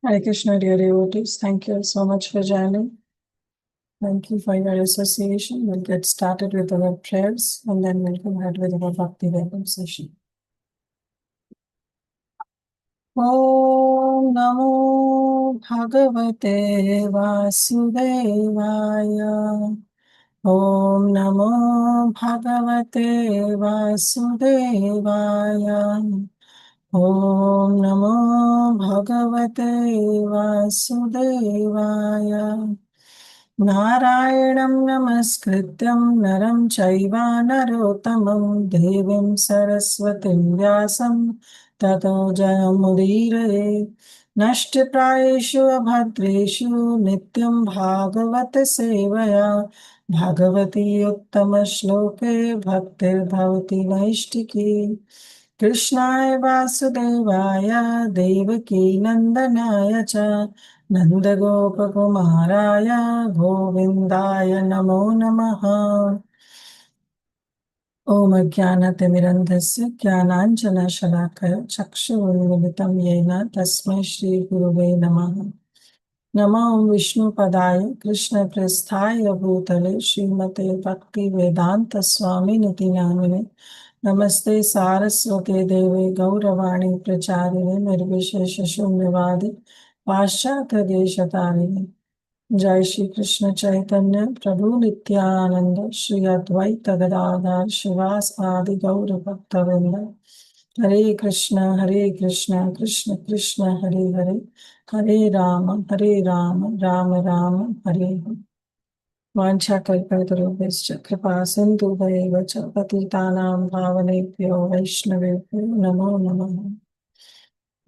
Hare Krishna, dear devotees. Thank you so much for joining. Thank you for your association. We'll get started with our prayers and then we'll go ahead with our Bhakti Vaibhav session. Om Namo Bhagavate Vasudevaya. Om Namo Bhagavate Vasudevaya. Om Namo Bhagavate Vasudevaya. नारायणं नमस्कृत्यं नरं चैव नरोत्तमं देवीं सरस्वतीं व्यासं ततो जयमुदीरये नष्टप्रायेषु अभद्रेषु नित्यं भागवत सेवया भगवती उत्तमश्लोके भक्तिर्भवति नैष्टिकी कृष्णाय वासुदेवाय देवकी नन्दनाय च नन्दगोपकुमाराय गोविन्दाय नमो नमः। ॐ अज्ञानतिमिरन्धस्य ज्ञानाञ्जनशलाकया चक्षुरुन्मिलितं येन तस्मै श्रीगुरुवे नमः। नमो विष्णुपदाय कृष्णप्रेष्ठाय भूतले श्रीमते भक्तिवेदान्तस्वामिनिति नामिने नमस्ते सारस्वते देवे गौरवाणी प्रचारिणे निर्विशेषशून्यवादी पाश्चात्यदेशतारिणे जय श्री कृष्ण चैतन्य प्रभु नित्यानंद श्री अद्वैत गदाधर शिवासादि गौर भक्तवृंद हरे कृष्ण कृष्ण कृष्ण हरे हरे हरे राम राम राम हरे हरे वाञ्छाकल्पतरुभ्यश्च कृपा सिन्धुभ्येव च पतितानां पावनेभ्यो वैष्णवेभ्यो नमो नमः।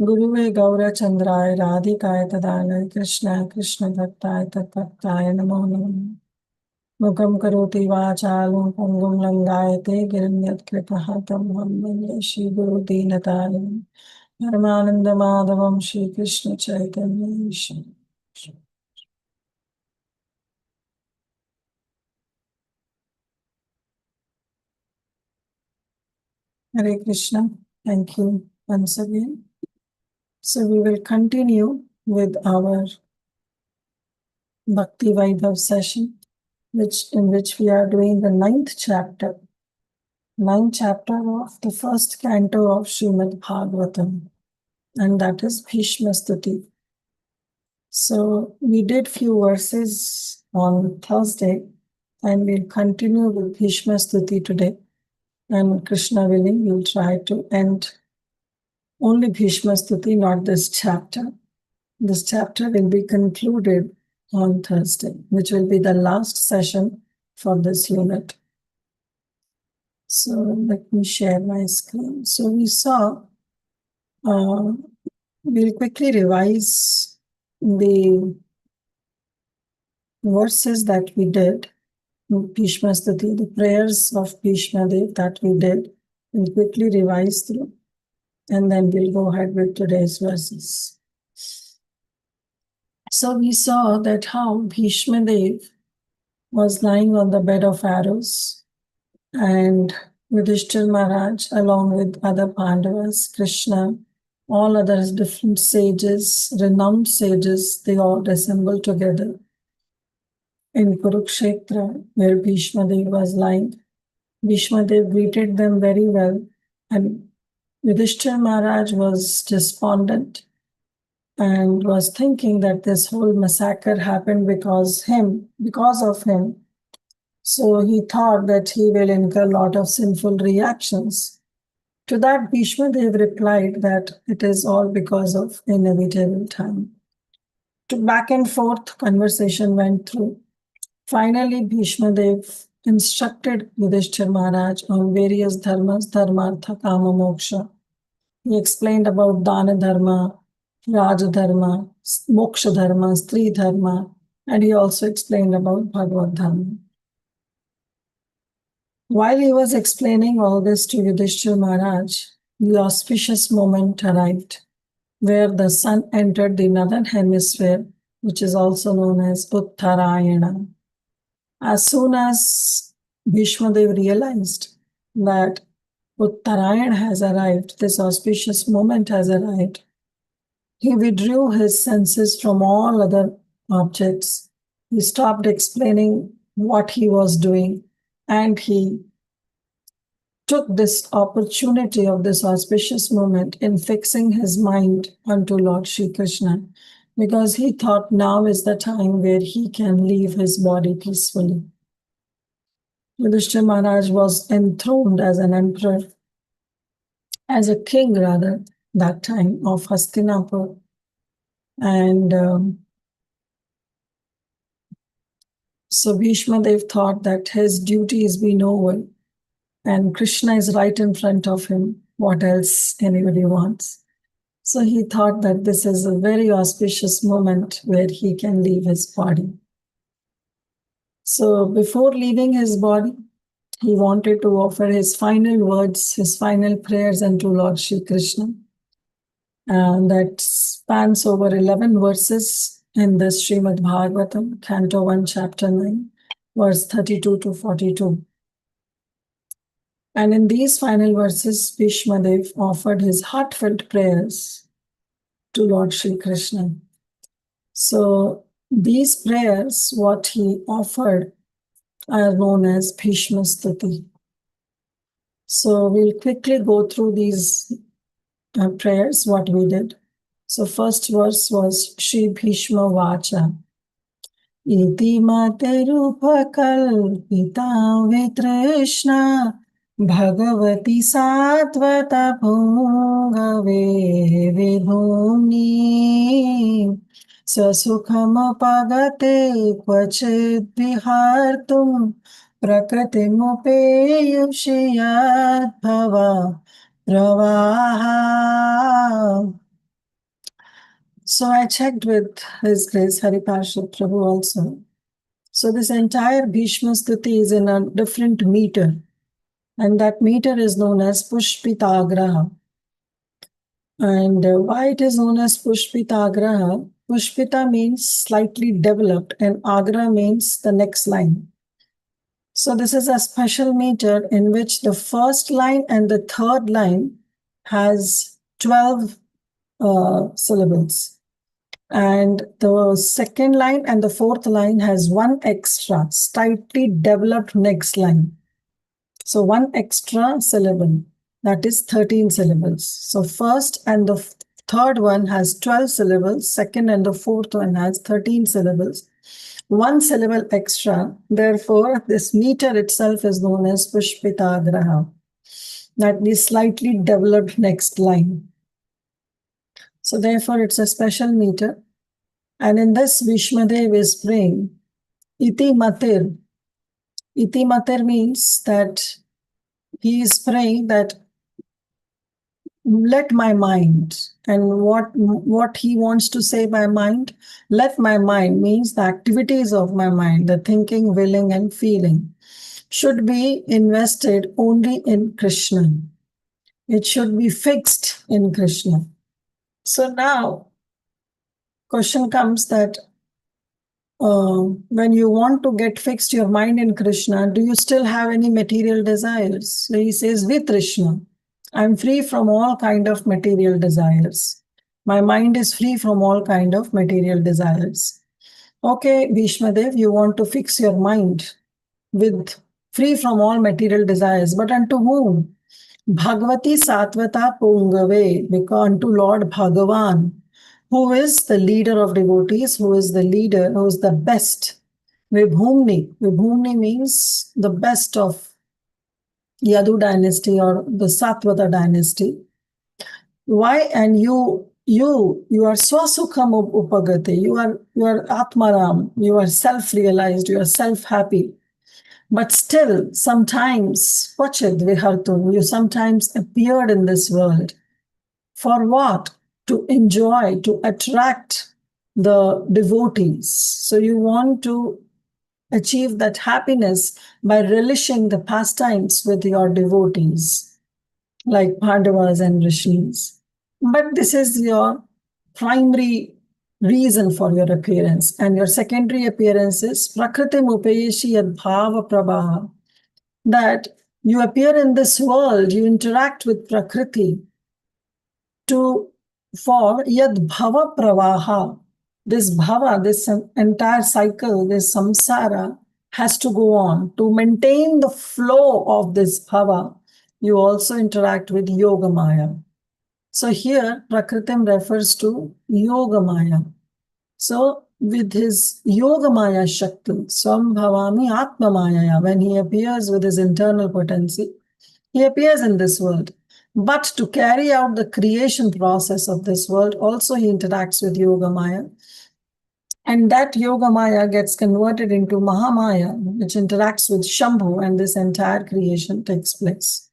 गुरुवे गौरचन्द्राय राधिकाय तदालय कृष्णाय कृष्णभक्ताय तद्भक्ताय नमो नमः। मुखं करोति वाचालं पङ्गुं लङ्घयते गिरिं यत्कृपः तं वन्दे श्रीगुरुदीनतारिणं परमानन्दमाधवं Shrikrishna चैतन्यं। Hare Krishna. Thank you once again. So we will continue with our Bhakti Vaibhav session, in which we are doing the ninth chapter of the first canto of Srimad Bhagavatam, and that is Bhishma Stuti. So we did few verses on Thursday, and we'll continue with Bhishma Stuti today. And Krishna willing, we'll try to end only Bhishma Stuti, not this chapter. This chapter will be concluded on Thursday, which will be the last session for this unit. So let me share my screen. So we saw, we'll quickly revise the verses that we did, Bhishma Stuti, the prayers of Bhishma Dev that we did. We'll quickly revise through, and then we'll go ahead with today's verses. So we saw that how Bhishma Dev was lying on the bed of arrows, and Yudhishthir Maharaj, along with other Pandavas, Krishna, all other different sages, renowned sages, they all assembled together in Kurukshetra, where Bhishma Dev was lying. Bhishma Dev greeted them very well, and Yudhishthir Maharaj was despondent and was thinking that this whole massacre happened because of him. So he thought that he will incur a lot of sinful reactions. To that, Bhishma Dev replied that it is all because of inevitable time. Back and forth conversation went through. Finally, Bhishma Dev instructed Yudhishthir Maharaj on various dharmas, dharmartha, kama, moksha. He explained about dana dharma, raja dharma, moksha dharma, stri dharma, and he also explained about Bhagavad dharma. While he was explaining all this to Yudhishthir Maharaj, the auspicious moment arrived where the sun entered the northern hemisphere, which is also known as Uttarayana. As soon as Bhishma Dev realized that Uttarayana has arrived, this auspicious moment has arrived, He withdrew his senses from all other objects. He stopped explaining what he was doing, and he took this opportunity of this auspicious moment in fixing his mind unto Lord Sri Krishna, because he thought now is the time where he can leave his body peacefully. Yudhishthira Maharaj was enthroned as an emperor, as a king rather, that time of Hastinapur. And so Bhishma Dev thought that his duty is been over, and Krishna is right in front of him. What else anybody wants? So he thought that this is a very auspicious moment where he can leave his body. So before leaving his body, he wanted to offer his final words, his final prayers unto Lord Sri Krishna. And that spans over 11 verses in the Srimad Bhagavatam, Canto 1, Chapter 9, verse 32 to 42. And in these final verses, Bhishma Dev offered his heartfelt prayers to Lord Sri Krishna. So these prayers, what he offered, are known as Bhishma Stuti. So we'll quickly go through these prayers, what we did. So first verse was Shri Bhishma Vacha. Iti materupakalpita vitrishna Bhagavati satvata pungave vibhumi Sasukham kvachid vihartum Prakritimupeyushiyat bhava pravaha. So I checked with His Grace Hari Parshad Prabhu also. So this entire Bhishma Stuti is in a different meter, and that meter is known as Pushpitagraha. And why it is known as Pushpitagraha? Pushpita means slightly developed, and Agra means the next line. So this is a special meter in which the first line and the third line has 12 syllables. And the second line and the fourth line has one extra, slightly developed next line. So one extra syllable, that is 13 syllables. So first and the third one has 12 syllables, second and the fourth one has 13 syllables. One syllable extra. Therefore, this meter itself is known as Pushpitagraha. That means slightly developed next line. So therefore, it's a special meter. And in this, Bhishmadev is praying, Iti Matir. Iti Matir means that he is praying that let my mind, and what he wants to say by mind, let my mind means the activities of my mind, the thinking, willing, and feeling, should be invested only in Krishna. It should be fixed in Krishna. So now, question comes that when you want to get fixed your mind in Krishna, do you still have any material desires? So he says, with Krishna, I'm free from all kind of material desires. My mind is free from all kind of material desires. Okay, Bhishmadev, you want to fix your mind with free from all material desires, but unto whom? Bhagavati Satvata Pungave, because unto Lord Bhagavan, who is the leader of devotees, who is the leader, who is the best. Vibhumni. Vibhumni means the best of Yadu dynasty or the Satvata dynasty. Why? And you are swasukham upagate. You are Atmaram. You are self-realized. You are self-happy. But still, sometimes, Pachid Vihartum, you sometimes appeared in this world. For what? To enjoy, to attract the devotees. So you want to achieve that happiness by relishing the pastimes with your devotees, like Pandavas and Rishis. But this is your primary reason for your appearance. And your secondary appearance is Prakriti Mupayeshi Yad Bhava Prabha, that you appear in this world, you interact with Prakriti to for yad bhava pravaha, this bhava, this entire cycle, this samsara has to go on. To maintain the flow of this bhava, you also interact with yoga maya. So here Prakritim refers to yoga maya. So with his yoga maya shakti, Swambhavami Atma Maya, when he appears with his internal potency, he appears in this world. But to carry out the creation process of this world, also he interacts with yoga maya. And that yoga maya gets converted into Mahamaya, which interacts with Shambhu, and this entire creation takes place.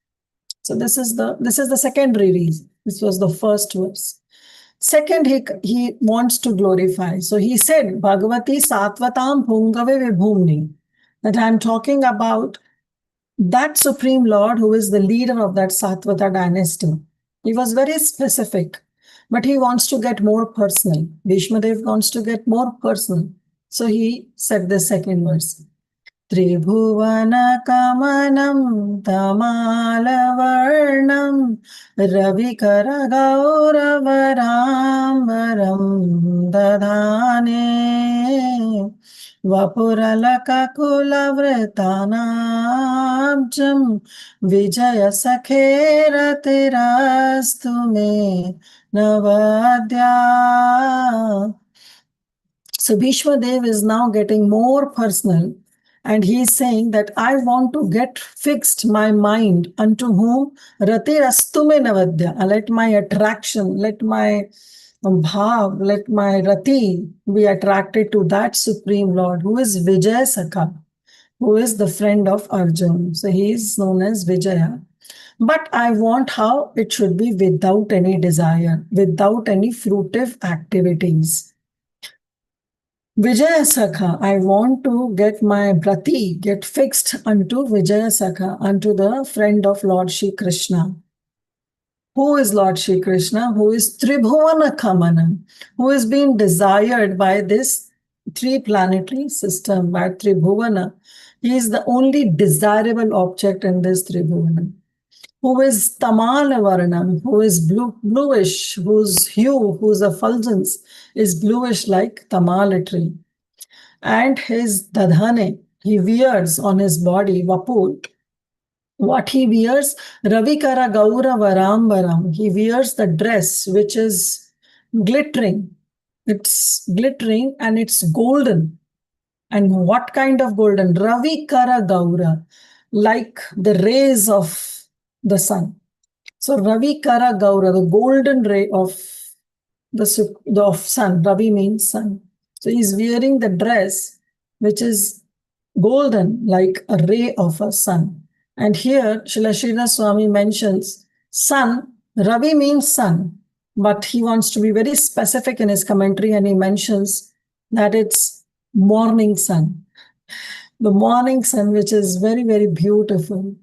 So this is the secondary reason. This was the first verse. Second, he wants to glorify. So he said, Bhagavati Satvatam Bhungave Vibhumni, that I'm talking about that Supreme Lord who is the leader of that Satvata dynasty. He was very specific, but he wants to get more personal. Bhishmadev wants to get more personal. So he said the second verse. त्रिभुवनकमनं तमालवर्णं रविकरगौरवराम्बरं दधाने वपुरलककुलवृतानाब्जं विजयसखेरतिरस्तु may नवद्या. So Bhishma Dev is now getting more personal, and he is saying that I want to get fixed my mind unto whom Rati Rastume Navadya. Let my attraction, let my bhav, let my Rati be attracted to that Supreme Lord who is Vijaya Sakha, who is the friend of Arjun. So he is known as Vijaya. But I want how it should be without any desire, without any fruitive activities. Vijaya Sakha, I want to get my brati, get fixed unto Vijaya Sakha, unto the friend of Lord Shri Krishna. Who is Lord Shri Krishna? Who is Tribhuvana Kamanam, who is being desired by this three planetary system, by Tribhuvana. He is the only desirable object in this Tribhuvana. Who is Tamala Varanam, who is bluish, whose hue, whose effulgence is bluish like Tamala tree. And his Dadhane, he wears on his body, Vapur. What he wears? Ravikara Gaura Varambaram. He wears the dress which is glittering. It's glittering and it's golden. And what kind of golden? Ravikara Gaura, like the rays of the sun. So Ravi Kara Gaura, the golden ray of the of sun. Ravi means sun. So he's wearing the dress which is golden like a ray of a sun. And here Srila Sridhar Swami mentions sun. Ravi means sun, but he wants to be very specific in his commentary, and he mentions that it's morning sun. The morning sun, which is very, very beautiful.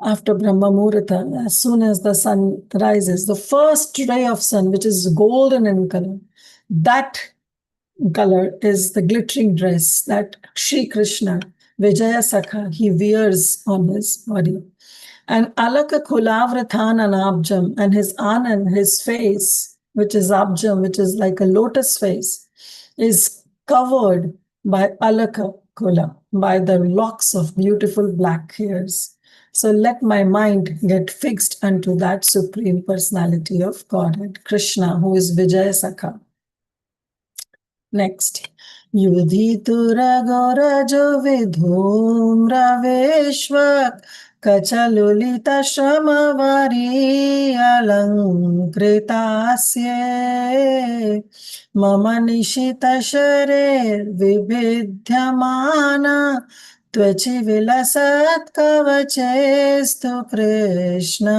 After Brahma Muhurta, as soon as the sun rises, the first ray of sun, which is golden in color, that color is the glittering dress that Sri Krishna, Vijaya Sakha, he wears on his body. And Alaka Kulavrathan Abjam, and his Anand, his face, which is Abjam, which is like a lotus face, is covered by Alaka Kula, by the locks of beautiful black hairs. So let my mind get fixed unto that Supreme Personality of Godhead, Krishna, who is Vijaya Sakha. Next. Yudhitura Gaurajo Vidhumra Veshvak Kachalulita Shamavari Alankritasye Mama Nishita Share Vibhidhyamana Tvachi Vilasat Kavachestu Krishna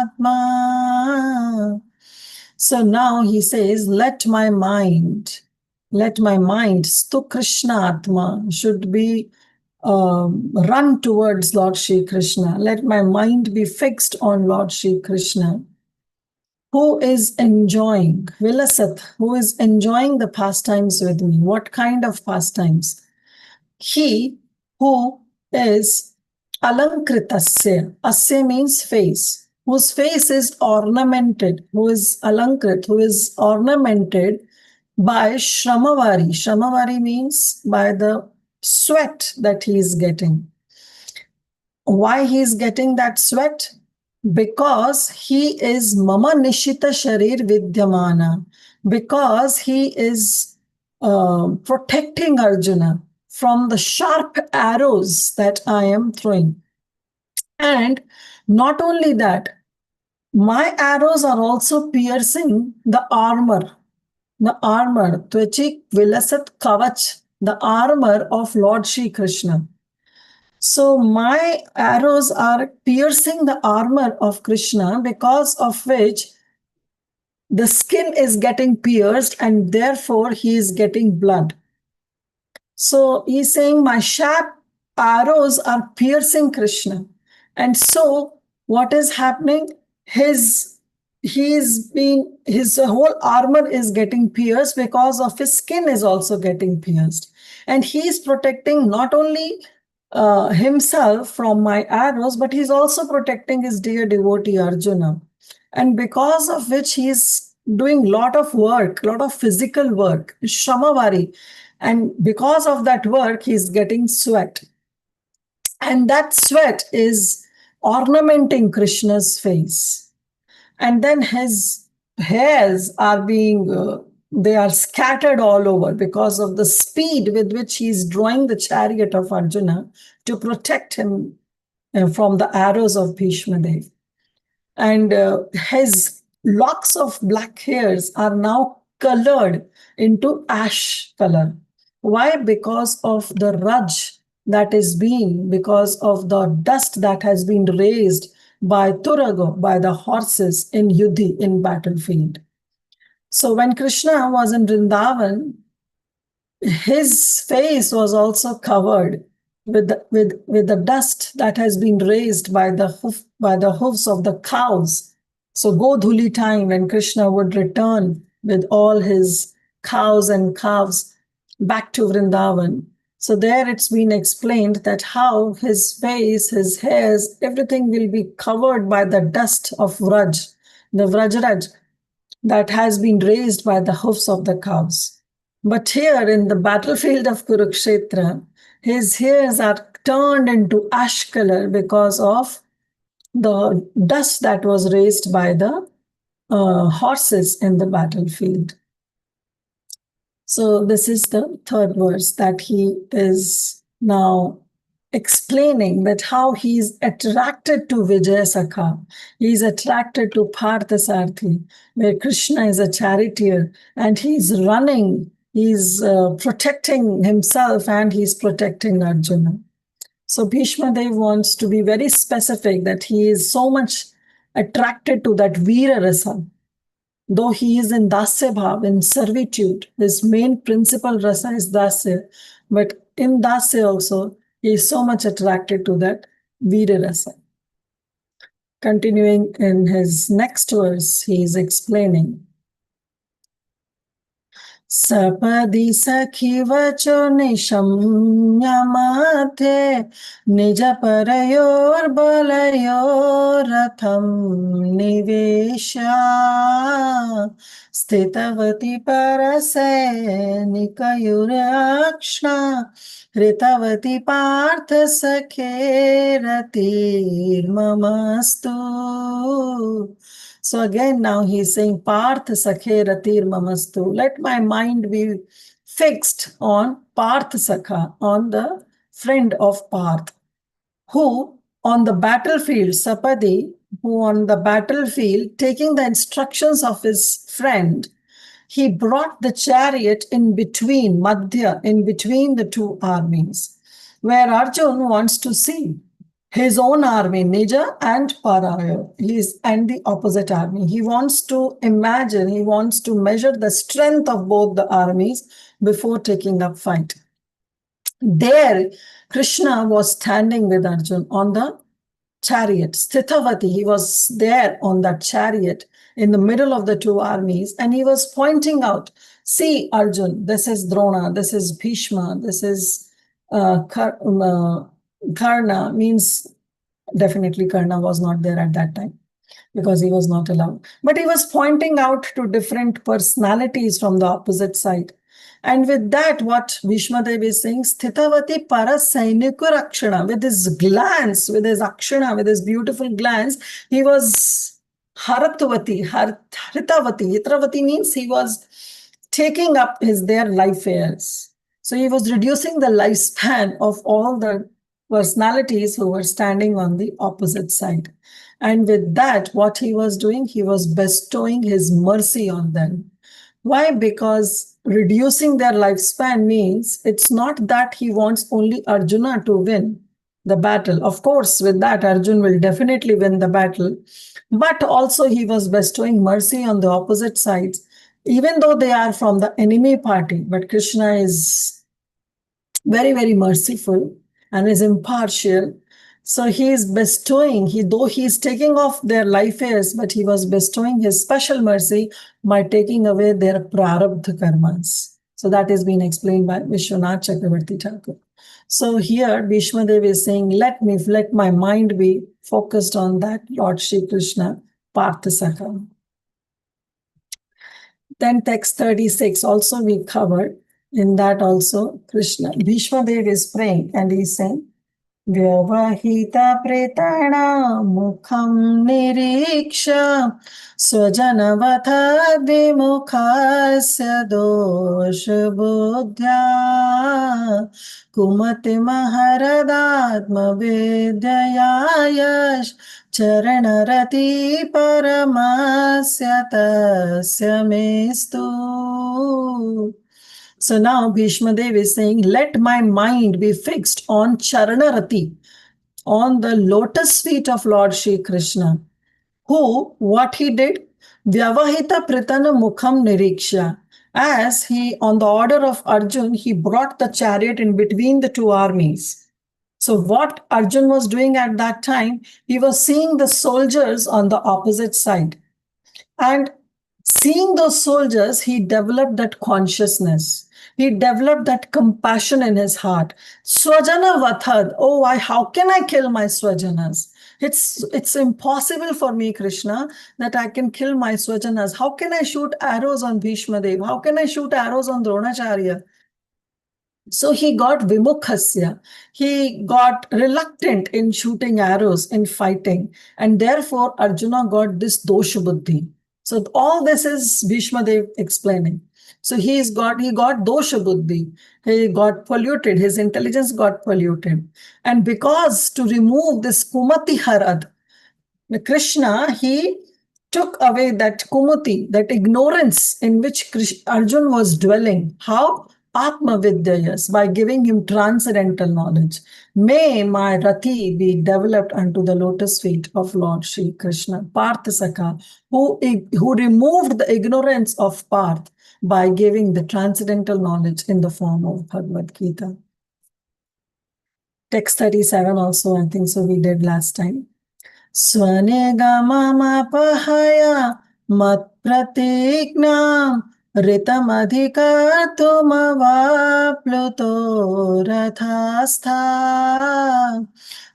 Atma. So now he says, let my mind, Stu Krishna Atma, should be run towards Lord Shri Krishna. Let my mind be fixed on Lord Shri Krishna, who is enjoying, Vilasat, who is enjoying the pastimes with me. What kind of pastimes? He who is Alankritasya. Asya means face. whose face is ornamented, who is alankrit, who is ornamented by Shramavali. Shramavali means by the sweat that he is getting. Why he is getting that sweat? Because he is Mama Nishita Sharir Vidyamana, because he is protecting Arjuna from the sharp arrows that I am throwing. And not only that, my arrows are also piercing the armor, Tvachik Vilasat Kavach, the armor of Lord Shri Krishna. So my arrows are piercing the armor of Krishna, because of which the skin is getting pierced and therefore he is getting blood. So he's saying my sharp arrows are piercing Krishna. And so what is happening? His whole armor is getting pierced because of his skin is also getting pierced. And he is protecting not only himself from my arrows, but he's also protecting his dear devotee Arjuna. And because of which he's doing lot of work, lot of physical work, Shamavari. And because of that work, he's getting sweat. And that sweat is ornamenting Krishna's face. And then his hairs are they are scattered all over because of the speed with which he's drawing the chariot of Arjuna to protect him from the arrows of Bhishma Dev. And his locks of black hairs are now colored into ash color. Why? Because of the raj because of the dust that has been raised by Turago, by the horses in Yuddhi, in battlefield. So when Krishna was in Vrindavan, his face was also covered with the dust that has been raised by the hoofs of the cows. So Godhuli time, when Krishna would return with all his cows and calves back to Vrindavan. So there it's been explained that how his face, his hairs, everything will be covered by the dust of Vraj, the Vrajraj that has been raised by the hoofs of the cows. But here in the battlefield of Kurukshetra, his hairs are turned into ash color because of the dust that was raised by the horses in the battlefield. So this is the third verse that he is now explaining, that how he is attracted to Vijaya Sakha. He is attracted to Parthasarthi, where Krishna is a charioteer and he's running, he's protecting himself and he's protecting Arjuna. So Bhishma Dev wants to be very specific that he is so much attracted to that Veera Rasa. Though he is in Dasya Bhav, in servitude, his main principal rasa is Dasya, but in Dasya also, he is so much attracted to that Veera Rasa. Continuing in his next verse, he is explaining, Sapadi sakhi vacho nishamyamate nija parayor balayor ratham nivesha stitavati parase nikayurakshna ritavati partha sakhe ratir mamastu. So again, now he's saying, Parth Sakhe Ratir Mamastu. Let my mind be fixed on Parth Sakha, on the friend of Parth, who on the battlefield, Sapadi, who on the battlefield, taking the instructions of his friend, he brought the chariot in between, Madhya, in between the two armies, where Arjun wants to see his own army, Nija and Paraya, and the opposite army. He wants to imagine, he wants to measure the strength of both the armies before taking up fight. There, Krishna was standing with Arjun on the chariot, Sthitavati. He was there on that chariot in the middle of the two armies, and he was pointing out, see, Arjun, this is Drona, this is Bhishma, this is Karna, means definitely Karna was not there at that time. because he was not allowed. But he was pointing out to different personalities from the opposite side. And with that, what Bhishmadev is saying, Sthitavati para sainikur akshana, with his glance, with his akshana, with his beautiful glance, he was haratavati, haritavati. Hitravati means he was taking up their life affairs. So he was reducing the lifespan of all the personalities who were standing on the opposite side. And with that, what he was doing, he was bestowing his mercy on them. Why? Because reducing their lifespan means it's not that he wants only Arjuna to win the battle. Of course, with that, Arjun will definitely win the battle. But also, he was bestowing mercy on the opposite sides, even though they are from the enemy party. But Krishna is very, very merciful and is impartial. So he is bestowing, though he is taking off their life airs, but he was bestowing his special mercy by taking away their prarabdha karmas. So that has been explained by Vishwanath Chakravarti Thakur. So here Bhishmadev is saying, let my mind be focused on that Lord Shri Krishna, Parthasaka. Then text 36 also we covered. In that also Krishna, Bhishmadev is praying and he's saying, Vyavahita pretana mukham niriksha swajanavata vimukhasya dosha buddhya kumati maharadatma vidyayash charanarati paramasya tasya mestu. So now Bhishmadev is saying, let my mind be fixed on Charanarati, on the lotus feet of Lord Shri Krishna, who, what he did, Vyavahita Pritana Mukham Niriksha. As he, on the order of Arjun, he brought the chariot in between the two armies. So what Arjun was doing at that time, he was seeing the soldiers on the opposite side. And seeing those soldiers, he developed that consciousness. He developed that compassion in his heart. Swajana vathad. Oh, how can I kill my swajanas? It's impossible for me, Krishna, that I can kill my swajanas. How can I shoot arrows on Bhishmadev? How can I shoot arrows on Dronacharya? So he got vimukhasya. He got reluctant in shooting arrows, in fighting. And therefore, Arjuna got this dosha buddhi. So all this is Bhishmadev explaining. So he got dosha buddhi. He got polluted. His intelligence got polluted. And because to remove this kumati harad, Krishna, he took away that kumuti, that ignorance in which Arjun was dwelling. How? Atma Vidyayas, by giving him transcendental knowledge. May my rati be developed unto the lotus feet of Lord Shri Krishna, Parthasaka, who removed the ignorance of Parth by giving the transcendental knowledge in the form of Bhagavad Gita. Text 37 also, I think so we did last time. Swanegamamapahaya mat pratignam ritamadikartumavapluto rathastha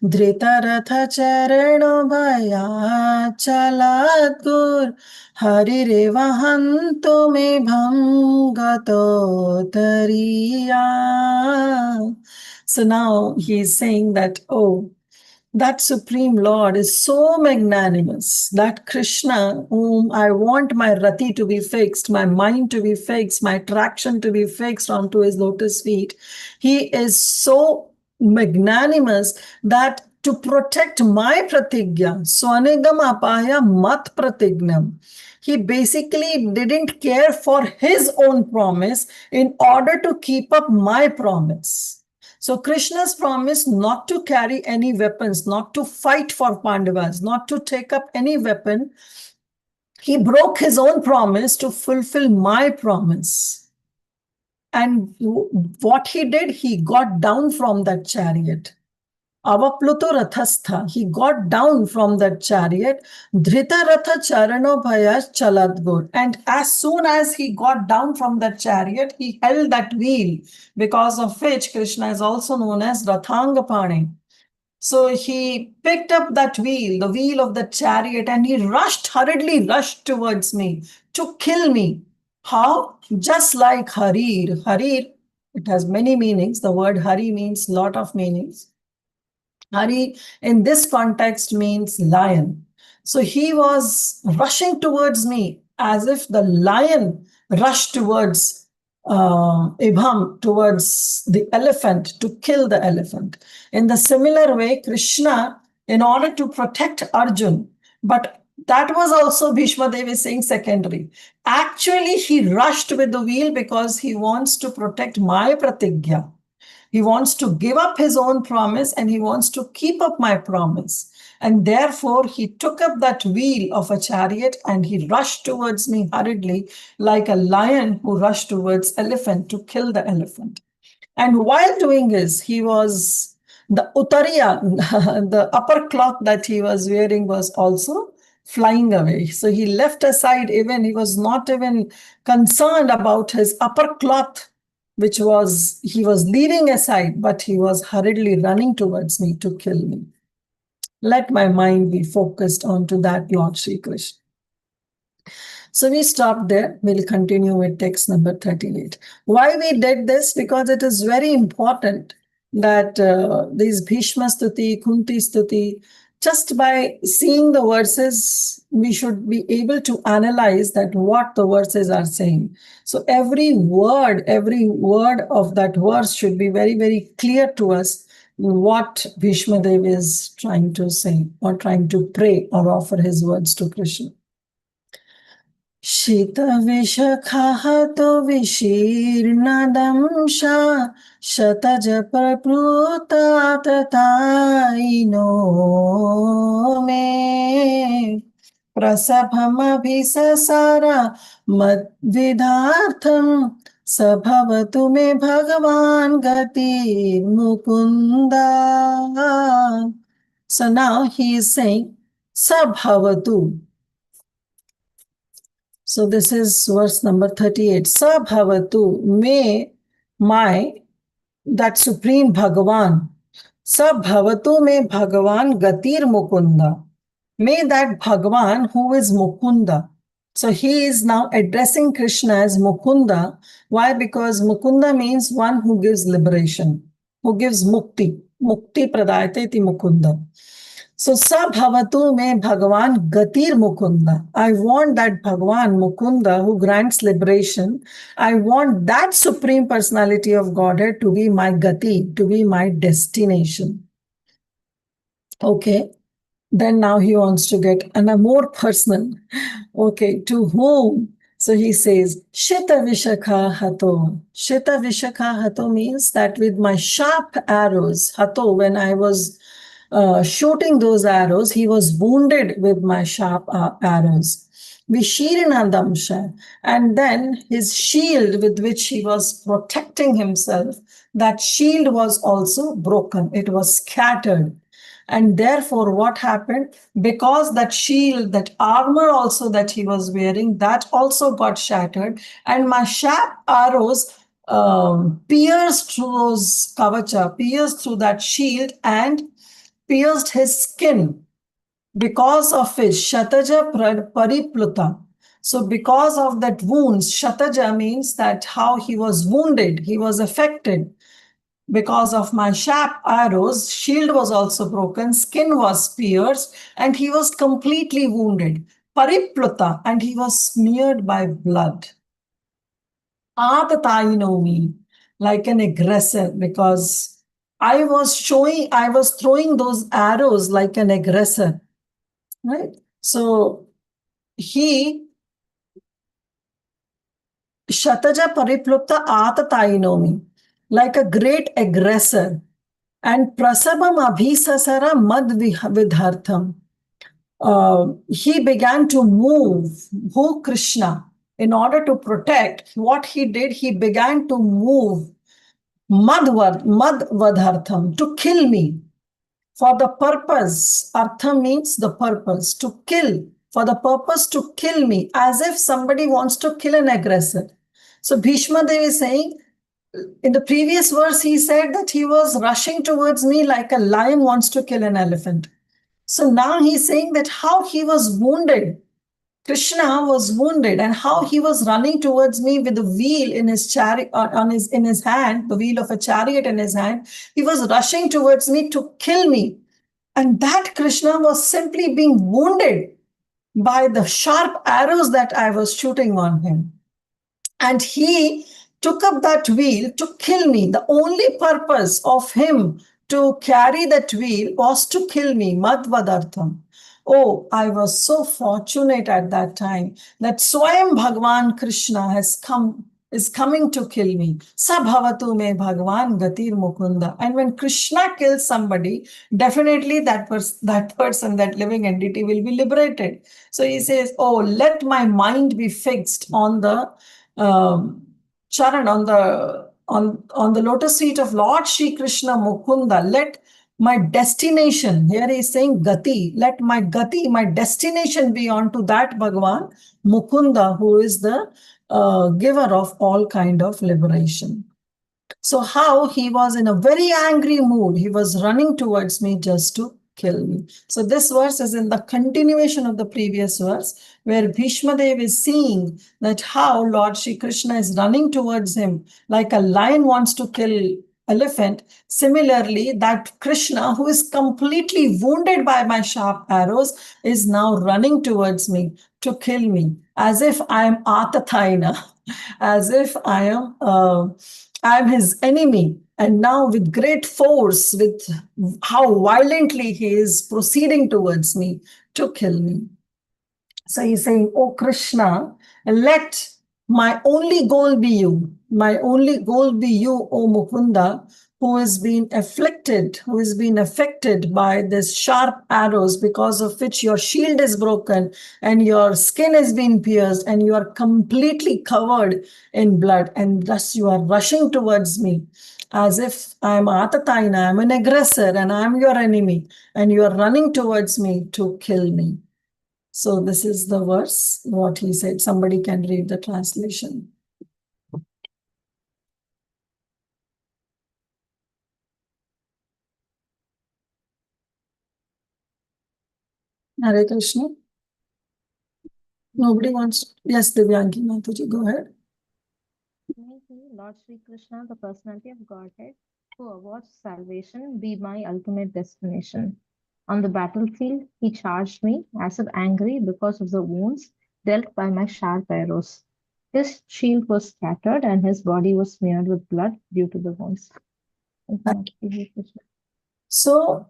dritaratha charano bhaya chaladgur harirevahantu me bhangato tariya. So now he is saying that, oh, that Supreme Lord is so magnanimous, that Krishna, whom I want my rati to be fixed, my mind to be fixed, my attraction to be fixed onto his lotus feet, he is so magnanimous that to protect my pratigya, swanegam apaya mat pratignam, he basically didn't care for his own promise in order to keep up my promise. So Krishna's promise not to carry any weapons, not to fight for Pandavas, not to take up any weapon, he broke his own promise to fulfill my promise. And what he did, he got down from that chariot. Avapluto rathastha, he got down from that chariot. Dhrita ratha charano bhayas chaladgur. And as soon as he got down from that chariot, he held that wheel, because of which Krishna is also known as Rathangapani. So he picked up that wheel, the wheel of the chariot, and he hurriedly rushed towards me to kill me. How? Just like Harir. Harir, it has many meanings. The word Hari means lot of meanings. Hari in this context means lion. So he was rushing towards me as if the lion rushed towards Ibham, towards the elephant to kill the elephant. In the similar way, Krishna, in order to protect Arjun, but that was also Bhishma Dev is saying secondary. Actually, he rushed with the wheel because he wants to protect my pratigya. He wants to give up his own promise and he wants to keep up my promise. And therefore, he took up that wheel of a chariot and he rushed towards me hurriedly, like a lion who rushed towards elephant to kill the elephant. And while doing this, he was the utariya, the upper cloth that he was wearing was also flying away. So he left aside, even he was not even concerned about his upper cloth, which was he was leaving aside, but he was hurriedly running towards me to kill me. Let my mind be focused onto that, Lord Sri Krishna. So we stopped there. We'll continue with text number 38. Why we did this? Because it is very important that these Bhishma Stuti, Kunti Stuti, just by seeing the verses, we should be able to analyze that what the verses are saying. So every word of that verse should be very, very clear to us what Bhishma Dev is trying to say or trying to pray or offer his words to Krishna. शीतविषखहतो विशीर्णदंशा शतजप्रप्लुताततायिनो मे प्रसभमभिससार मद्विधार्थं स भवतु मे भगवान् गतिर्मुकुन्दा. So now he is saying, Sa bhavatu. So this is verse number 38. Sa bhavatu, may that supreme Bhagavan, Sa bhavatu may Bhagavan gatir mukunda. May that Bhagavan who is Mukunda. So he is now addressing Krishna as Mukunda. Why? Because Mukunda means one who gives liberation, who gives mukti. Mukti pradayate iti Mukunda. So, Sa bhavatu me Bhagavan gatir mukunda. I want that Bhagavan Mukunda who grants liberation. I want that Supreme Personality of Godhead to be my gati, to be my destination. Okay. Then now he wants to get a more personal. Okay. To whom? So he says, Shita Vishakha Hato. Shita Vishakha Hato means that with my sharp arrows, Hato, when I was shooting those arrows, he was wounded with my sharp arrows. Vishirinadamsha. And then his shield with which he was protecting himself, that shield was also broken. It was scattered. And therefore, what happened? Because that shield, that armor also that he was wearing, that also got shattered. And my sharp arrows pierced through those kavacha, pierced through that shield and pierced his skin. Because of which, Shataja Paripluta. So because of that wounds, Shataja means that how he was wounded, he was affected. Because of my sharp arrows, shield was also broken, skin was pierced, and he was completely wounded. Paripluta, and he was smeared by blood. Atatayinomi, like an aggressor, because I was throwing those arrows like an aggressor, right? So he, Shataja Pariplupta Atatayinomi, like a great aggressor, and Prasabam Abhisasara Mad Vidhartham. He began to move, who Krishna, in order to protect. What he did, he began to move Madvadhartham, to kill me. For the purpose, Artham means the purpose, to kill, for the purpose to kill me, as if somebody wants to kill an aggressor. So Bhishma Dev is saying, in the previous verse, he said that he was rushing towards me like a lion wants to kill an elephant. So now he's saying that how he was wounded. Krishna was wounded, and how he was running towards me with the wheel in his chariot in his hand, the wheel of a chariot in his hand. He was rushing towards me to kill me. And that Krishna was simply being wounded by the sharp arrows that I was shooting on him. And he took up that wheel to kill me. The only purpose of him to carry that wheel was to kill me, madvadartham. Oh, I was so fortunate at that time that Swayam Bhagwan Krishna is coming to kill me. Sabhavatu me Bhagwan Gatir Mukunda. And when Krishna kills somebody, definitely that person, that living entity will be liberated. So he says, oh, let my mind be fixed on the charan, on the lotus feet of Lord Shri Krishna Mukunda. Let my destination, here he is saying gati, let my gati, my destination be onto that Bhagwan Mukunda, who is the giver of all kind of liberation. So how he was in a very angry mood, he was running towards me just to kill me. So this verse is in the continuation of the previous verse, where Bhishma Dev is seeing that how Lord Shri Krishna is running towards him like a lion wants to kill elephant. Similarly, that Krishna, who is completely wounded by my sharp arrows, is now running towards me to kill me, as if I am Atathaina, as if I'm his enemy. And now with great force, with how violently he is proceeding towards me to kill me. So he's saying, oh Krishna, let my only goal be you. My only goal be you, O Mukunda, who has been afflicted, who has been affected by this sharp arrows, because of which your shield is broken and your skin has been pierced and you are completely covered in blood. And thus you are rushing towards me as if I'm Atataina, I'm an aggressor and I'm your enemy, and you are running towards me to kill me. So this is the verse, what he said. Somebody can read the translation. Hare Krishna. Nobody wants. Yes, Divyanki Mataji, go ahead. May He, Lord Sri Krishna, the personality of Godhead, who awards salvation, be my ultimate destination. On the battlefield, he charged me, as if angry because of the wounds dealt by my sharp arrows. His shield was scattered, and his body was smeared with blood due to the wounds. So,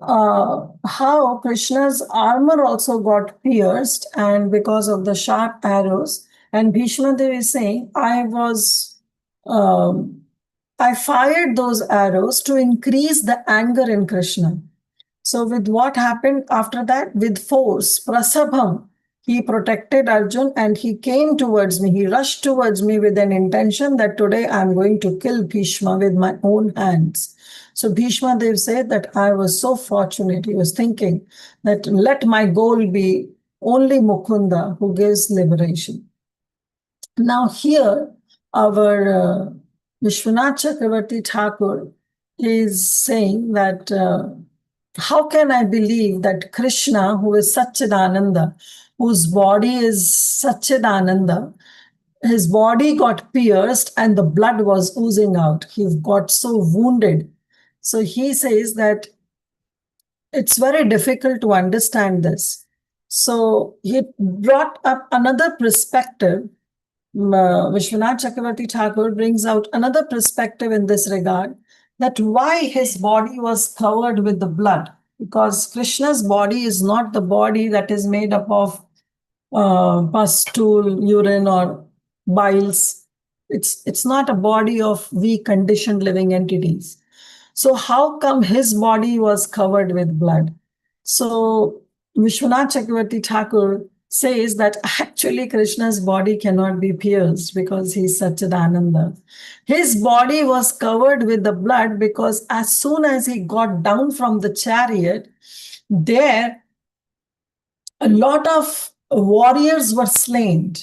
how Krishna's armor also got pierced, and because of the sharp arrows, and Bhishma Dev is saying, I fired those arrows to increase the anger in Krishna. So, with what happened after that? With force, prasabham, he protected Arjun and he came towards me. He rushed towards me with an intention that today I'm going to kill Bhishma with my own hands. So Bhishma Dev said that I was so fortunate. He was thinking that let my goal be only Mukunda who gives liberation. Now here, our Vishwanath Chakravarti Thakur is saying that how can I believe that Krishna, who is Satchidananda, whose body is Satchidananda, his body got pierced and the blood was oozing out. He got so wounded. So he says that it's very difficult to understand this. So he brought up another perspective. Vishwanath Chakravarti Thakur brings out another perspective in this regard, that why his body was covered with the blood, because Krishna's body is not the body that is made up of pus, stool, urine, or biles. It's not a body of weak conditioned living entities. So how come his body was covered with blood? So Vishwanath Chakravarti Thakur says that actually Krishna's body cannot be pierced because he's Satchidananda. His body was covered with the blood because as soon as he got down from the chariot, there a lot of warriors were slain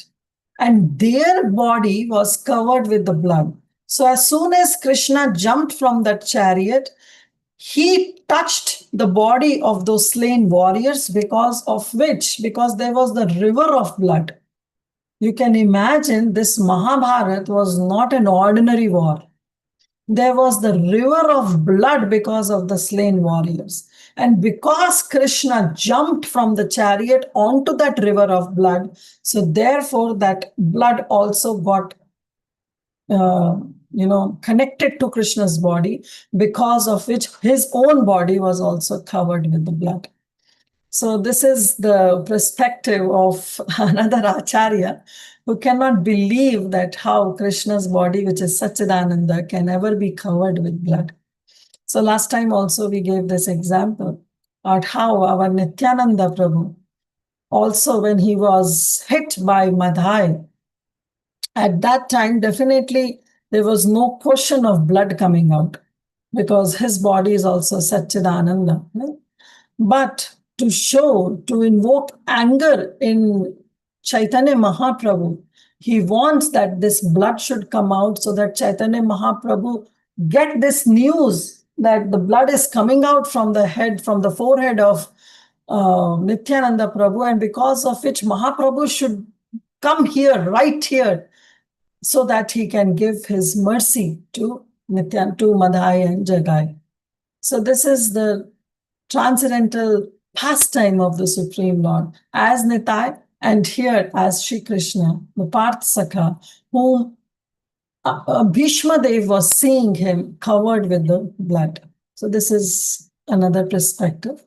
and their body was covered with the blood. So as soon as Krishna jumped from that chariot, he touched the body of those slain warriors, because there was the river of blood. You can imagine this Mahabharat was not an ordinary war. There was the river of blood because of the slain warriors. And because Krishna jumped from the chariot onto that river of blood, so therefore that blood also got connected to Krishna's body, because of which his own body was also covered with the blood. So this is the perspective of another Acharya who cannot believe that how Krishna's body, which is Satchidananda, can ever be covered with blood. So last time also we gave this example at how our Nityananda Prabhu, also when he was hit by Madhai, at that time definitely there was no question of blood coming out, because his body is also Satchidananda. Right? But to invoke anger in Chaitanya Mahaprabhu, he wants that this blood should come out so that Chaitanya Mahaprabhu get this news that the blood is coming out from the forehead of Nityananda Prabhu, and because of which Mahaprabhu should come here, right here, so that he can give his mercy to Madhai and Jagai. So this is the transcendental pastime of the Supreme Lord as Nitai, and here as Shri Krishna, the Parth Sakha, whom Bhishma Dev was seeing him covered with the blood. So this is another perspective.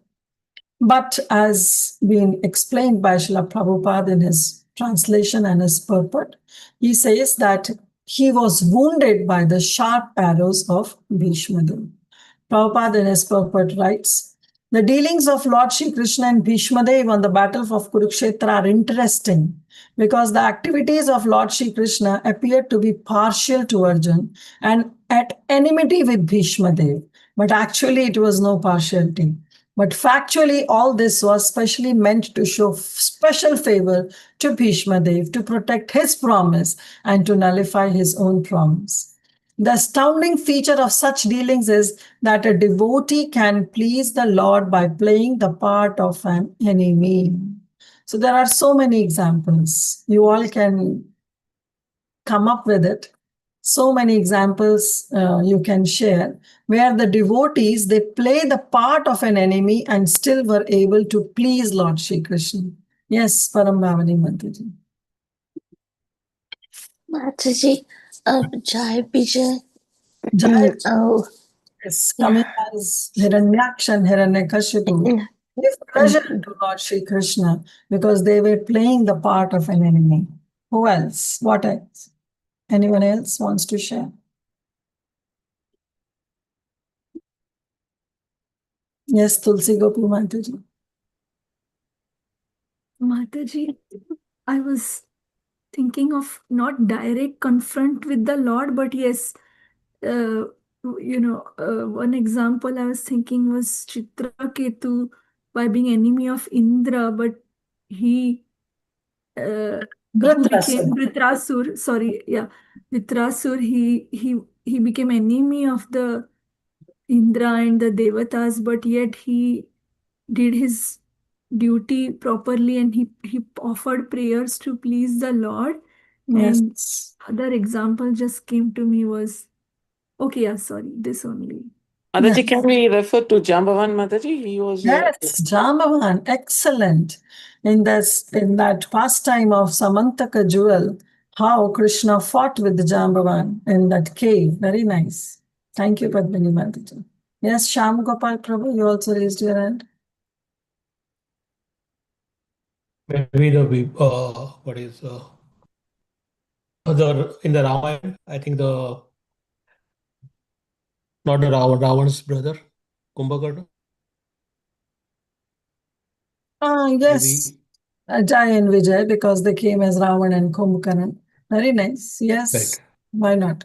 But as being explained by Srila Prabhupada in his translation and his purport, he says that he was wounded by the sharp arrows of Bhishma Dev. Prabhupada in his purport writes, the dealings of Lord Shri Krishna and Bhishma Dev on the battle of Kurukshetra are interesting, because the activities of Lord Shri Krishna appeared to be partial to Arjun and at enmity with Bhishma Dev. But actually it was no partiality. But factually, all this was specially meant to show special favor to Bhishma Dev, to protect his promise and to nullify his own promise. The astounding feature of such dealings is that a devotee can please the Lord by playing the part of an enemy. So there are so many examples. You all can come up with it. So many examples you can share where the devotees, they play the part of an enemy and still were able to please Lord Shri Krishna. Yes, Param Bhavani Mataji. Mataji, Jai Vijay. Jai Oh, is coming as Hiranyaksha and Hiranyakashipu. Give pleasure to Lord Shri Krishna because they were playing the part of an enemy. Who else? What else? Anyone else wants to share? Yes, Tulsi Gopi Mataji. Mataji, I was thinking of not direct confront with the Lord, but yes, one example I was thinking was Chitraketu by being enemy of Indra, but he who became Vritrasur. Sorry, yeah, Vritrasur. He became enemy of the Indra and the Devatas, but yet he did his duty properly and he offered prayers to please the Lord. And Yes. other example just came to me was, okay, yeah, sorry, this only. Mataji, Yes. can we refer to Jambavan Mataji? He was Yes, Jambavan, excellent. In that pastime of Samantaka jewel, how Krishna fought with the Jambavan in that cave. Very nice. Thank you, Padmini Mataji. Yes, Sham Gopal Prabhu, you also raised your hand. Maybe the what is other in the Ramayana? I think not the Ravan's brother, Kumbhakarna. Yes, Jai and Vijay, because they came as Ravan and Kumbhakarna. Very nice. Yes, Right. Why not?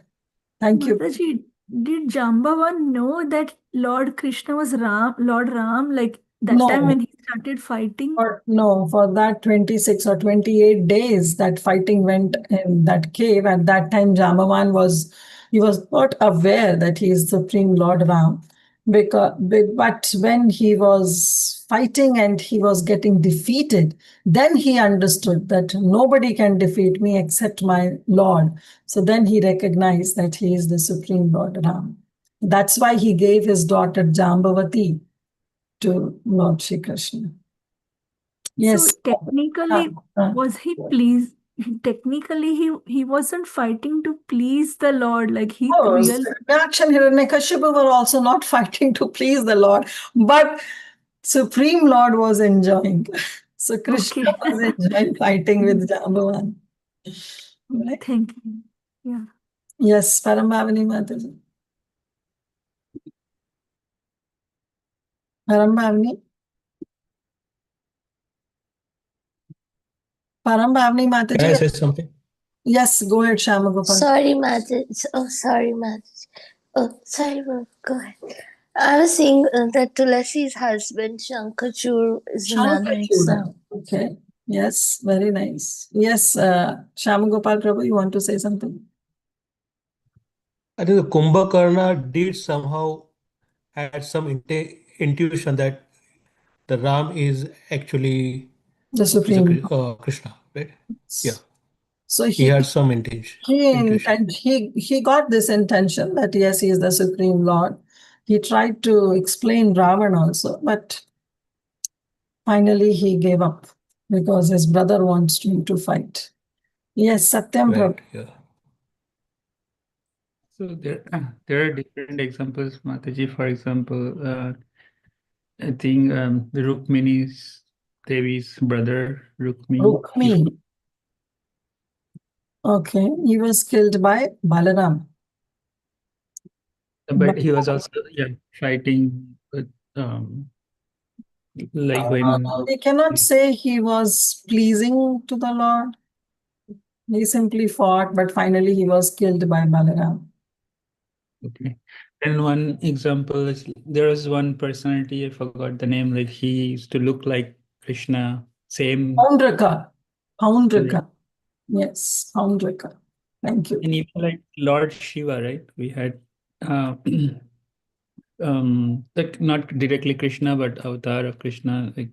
Thank you. Mataji, did Jambavan know that Lord Krishna was Lord Ram, like that No. time when he started fighting? No, for that 26 or 28 days that fighting went in that cave, at that time Jambavan was He was not aware that he is Supreme Lord Ram. But when he was fighting and he was getting defeated, then he understood that nobody can defeat me except my Lord. So then he recognized that he is the Supreme Lord Ram. That's why he gave his daughter Jambavati to Lord Shri Krishna. Yes. So technically, was he pleased? Technically, he wasn't fighting to please the Lord. Like he really. Hiranyaksha and Hiranyakashipu were also not fighting to please the Lord, but Supreme Lord was enjoying. So Krishna Okay. was enjoying fighting with Jambavan. Right? Thank you. Yeah. Yes, Parambhavani Mataji. Parambhavani. Parambhavani Can I Mataji. say something? Yes, go ahead, Shamagopal. Sorry, Mataji. Oh, sorry, Mataji. Oh, sorry, Bhava. Go ahead. I was saying that Tulasi's husband, Shankachur, is another example. Okay. Yes, very nice. Yes, Shamagopal Prabhu, you want to say something? I think the Kumbhakarna did somehow had some intuition that the Ram is actually The is a Supreme. Krishna, right? Yeah, So he had some intuition. he got this intention that yes, he is the Supreme Lord. He tried to explain Ravan also, but finally he gave up because his brother wants him to fight. Yes, Satyam Right. Prabhu. Yeah. So there are different examples, Mataji. For example, I think Rukmini's Devi's brother Rukmini. Rukmini. Okay, he was killed by Balaram. But he was also fighting with like when We cannot say he was pleasing to the Lord. He simply fought, but finally he was killed by Balaram. okay. And one example is there was one personality, I forgot the name, like he used to look like Krishna, same. Poundraka. Yes, Poundraka. Thank you. And even like Lord Shiva, right? We had like not directly Krishna, but avatar of Krishna, like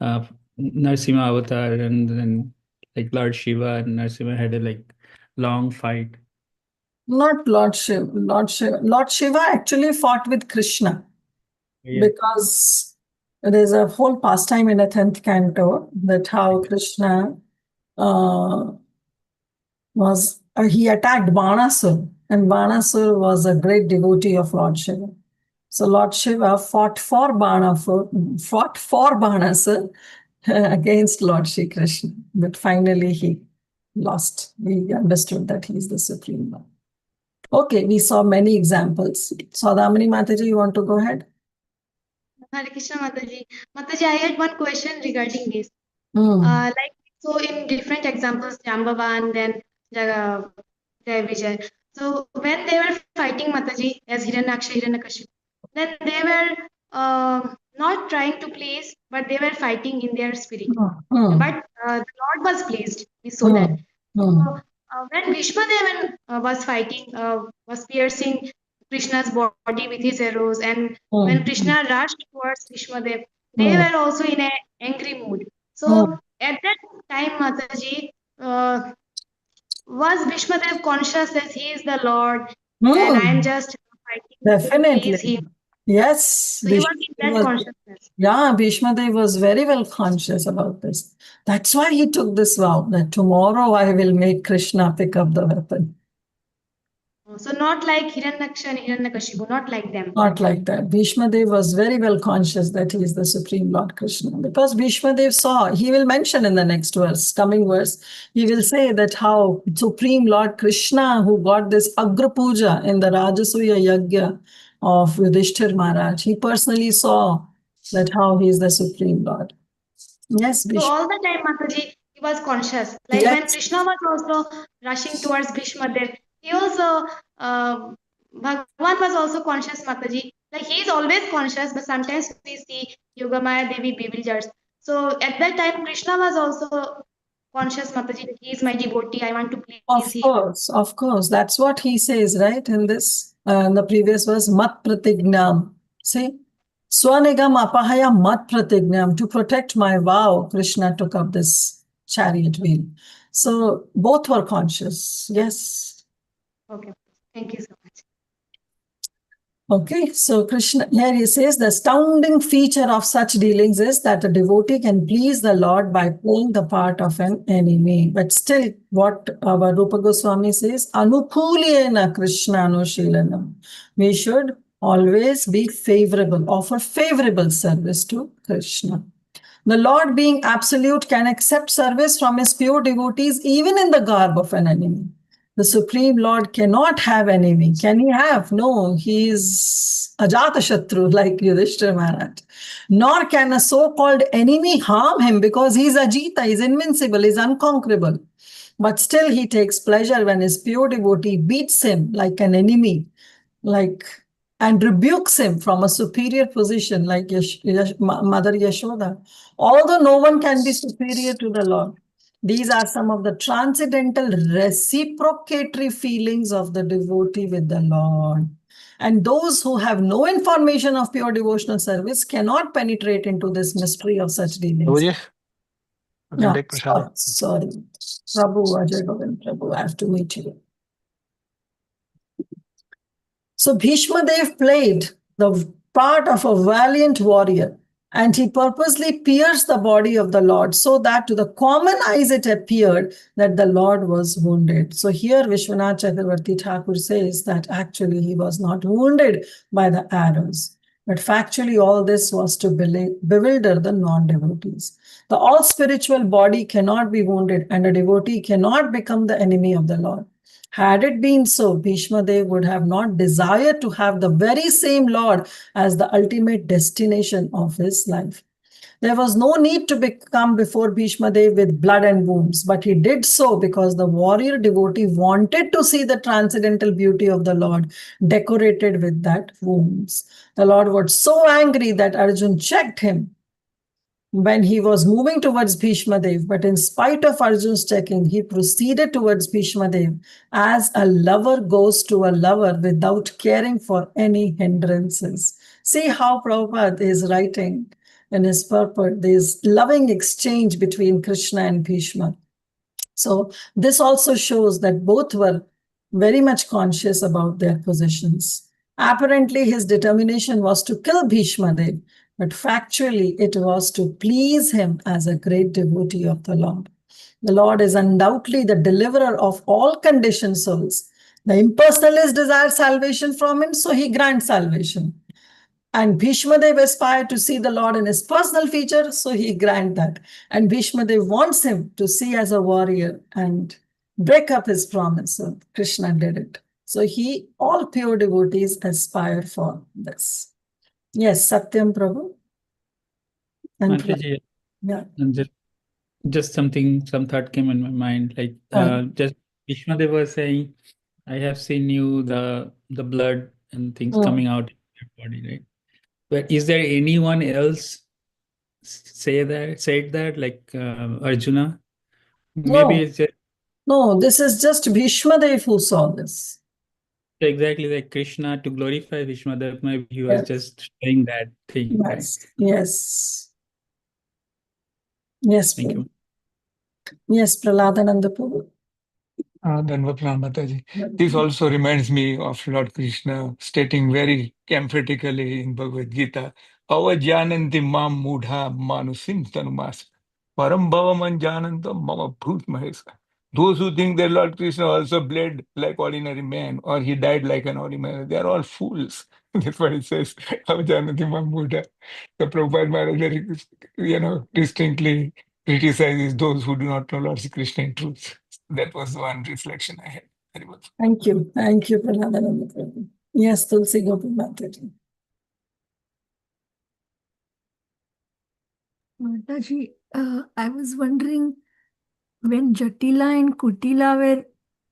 Narsimha avatar, and then like Lord Shiva and Narsimha had a like long fight. Not Lord Shiva. Lord Shiva actually fought with Krishna because there's a whole pastime in the 10th canto that how Krishna he attacked Banasur, and Banasur was a great devotee of Lord Shiva. So Lord Shiva fought for Banasur against Lord Shri Krishna, but finally he lost. We understood that he is the Supreme Lord. Okay, we saw many examples. Saudamini Mataji, you want to go ahead? Hare Krishna Mataji. Mataji, I had one question regarding this. Hmm. Like so in different examples, Jambavan, then Jai Vijay. So when they were fighting Mataji as Hiranyaksha, Hiranyakashipu, then they were not trying to please, but they were fighting in their spirit. Hmm. But the Lord was pleased. We saw that. So when Bhishmadevan was fighting, was piercing Krishna's body with his arrows, and when Krishna rushed towards Bhishmadev, they were also in an angry mood. So at that time, Mataji, was Bhishmadev conscious that he is the Lord and I am just fighting to please him? Yes. So he was in that consciousness. Yeah, Bhishmadev was very well conscious about this. That's why he took this vow that tomorrow I will make Krishna pick up the weapon. So not like Hiranyaksha and Hiranyakashipu, not like them. Not like that. Bhishmadev was very well conscious that he is the Supreme Lord Krishna. Because Bhishmadev saw, he will mention in the next verse, coming verse, he will say that how Supreme Lord Krishna, who got this Agra Puja in the Rajasuya Yagya of Yudhishthir Maharaj, he personally saw that how he is the Supreme Lord. Yes, So all the time, Mataji, he was conscious. Like when Krishna was also rushing towards Bhishmadev, he also, Bhagwan was also conscious, Mataji. Like he is always conscious, but sometimes we see Yogamaya Devi bewilders. So at that time, Krishna was also conscious, Mataji, that he is my devotee, I want to please him. Of course. That's what he says, right? In this, in the previous verse, mat pratignam. See? Swanigam apahaya mat pratignam. To protect my vow, Krishna took up this chariot wheel. So both were conscious. Yes. Okay, thank you so much. Okay, so Krishna, here he says the astounding feature of such dealings is that a devotee can please the Lord by playing the part of an enemy. But still, what our Rupa Goswami says, Anukulena Krishna Anushilanam. We should always be favorable, offer favorable service to Krishna. The Lord, being absolute, can accept service from his pure devotees even in the garb of an enemy. The Supreme Lord cannot have enemy. Can he have? No, he is Ajata Shatru, like Yudhishthira Maharaj. Nor can a so-called enemy harm him because he is Ajita, he is invincible, he is unconquerable. But still he takes pleasure when his pure devotee beats him like an enemy, and rebukes him from a superior position like Mother Yashoda. Although no one can be superior to the Lord, these are some of the transcendental reciprocatory feelings of the devotee with the Lord. And those who have no information of pure devotional service cannot penetrate into this mystery of such dealings. You can Yeah, take Prashad. sorry. Prabhu, Ajay Govind Prabhu, I have to meet you. So Bhishma Dev played the part of a valiant warrior, and he purposely pierced the body of the Lord so that to the common eyes it appeared that the Lord was wounded. So here Vishwanath Chakravarti Thakur says that actually he was not wounded by the arrows, but factually all this was to bewilder the non-devotees. The all spiritual body cannot be wounded, and a devotee cannot become the enemy of the Lord. Had it been so, Bhishma Dev would have not desired to have the very same Lord as the ultimate destination of his life. There was no need to come before Bhishma Dev with blood and wounds, but he did so because the warrior devotee wanted to see the transcendental beauty of the Lord decorated with that wounds. The Lord was so angry that Arjun checked him when he was moving towards Bhishma Dev, but in spite of Arjun's checking, he proceeded towards Bhishma Dev as a lover goes to a lover without caring for any hindrances. See how Prabhupada is writing in his purport, this loving exchange between Krishna and Bhishma. So this also shows that both were very much conscious about their positions. Apparently, his determination was to kill Bhishma Dev, but factually it was to please him as a great devotee of the Lord. The Lord is undoubtedly the deliverer of all conditioned souls. The impersonalist desires salvation from him, so he grants salvation. And Bhishma Dev aspired to see the Lord in his personal feature, so he grant that. And Bhishma Dev wants him to see as a warrior and break up his promise. So Krishna did it. So all pure devotees aspire for this. Yes, Satyam Prabhu. And Mataji, yeah. and just some thought came in my mind. Like just Bhishma Dev was saying, I have seen you, the blood and things coming out in your body, right? But is there anyone else said that like Arjuna? Maybe it's just no, this is just Bhishma Dev who saw this. exactly like Krishna to glorify Bhishma Dev. Maybe he was just saying that thing, right? Yes. Yes. Thank you. Yes, Praladananda Prabhu. Mataji. This also reminds me of Lord Krishna stating very emphatically in Bhagavad Gita, Avajananti mam mudha manusim tanumas param bhavaman janantam mama bhut mahesa. Those who think that Lord Krishna also bled like ordinary man or he died like an ordinary man, they are all fools. That's what it says. Avajananti mam mudha. The Prabhupada Maharaj very, distinctly criticizes those who do not know Lord Krishna in truth. That was one reflection I had. Very much. Thank you, Praladananda Prabhu. Yes, Tulsi Gopi Mataji. Mataji, I was wondering when Jatila and Kutila were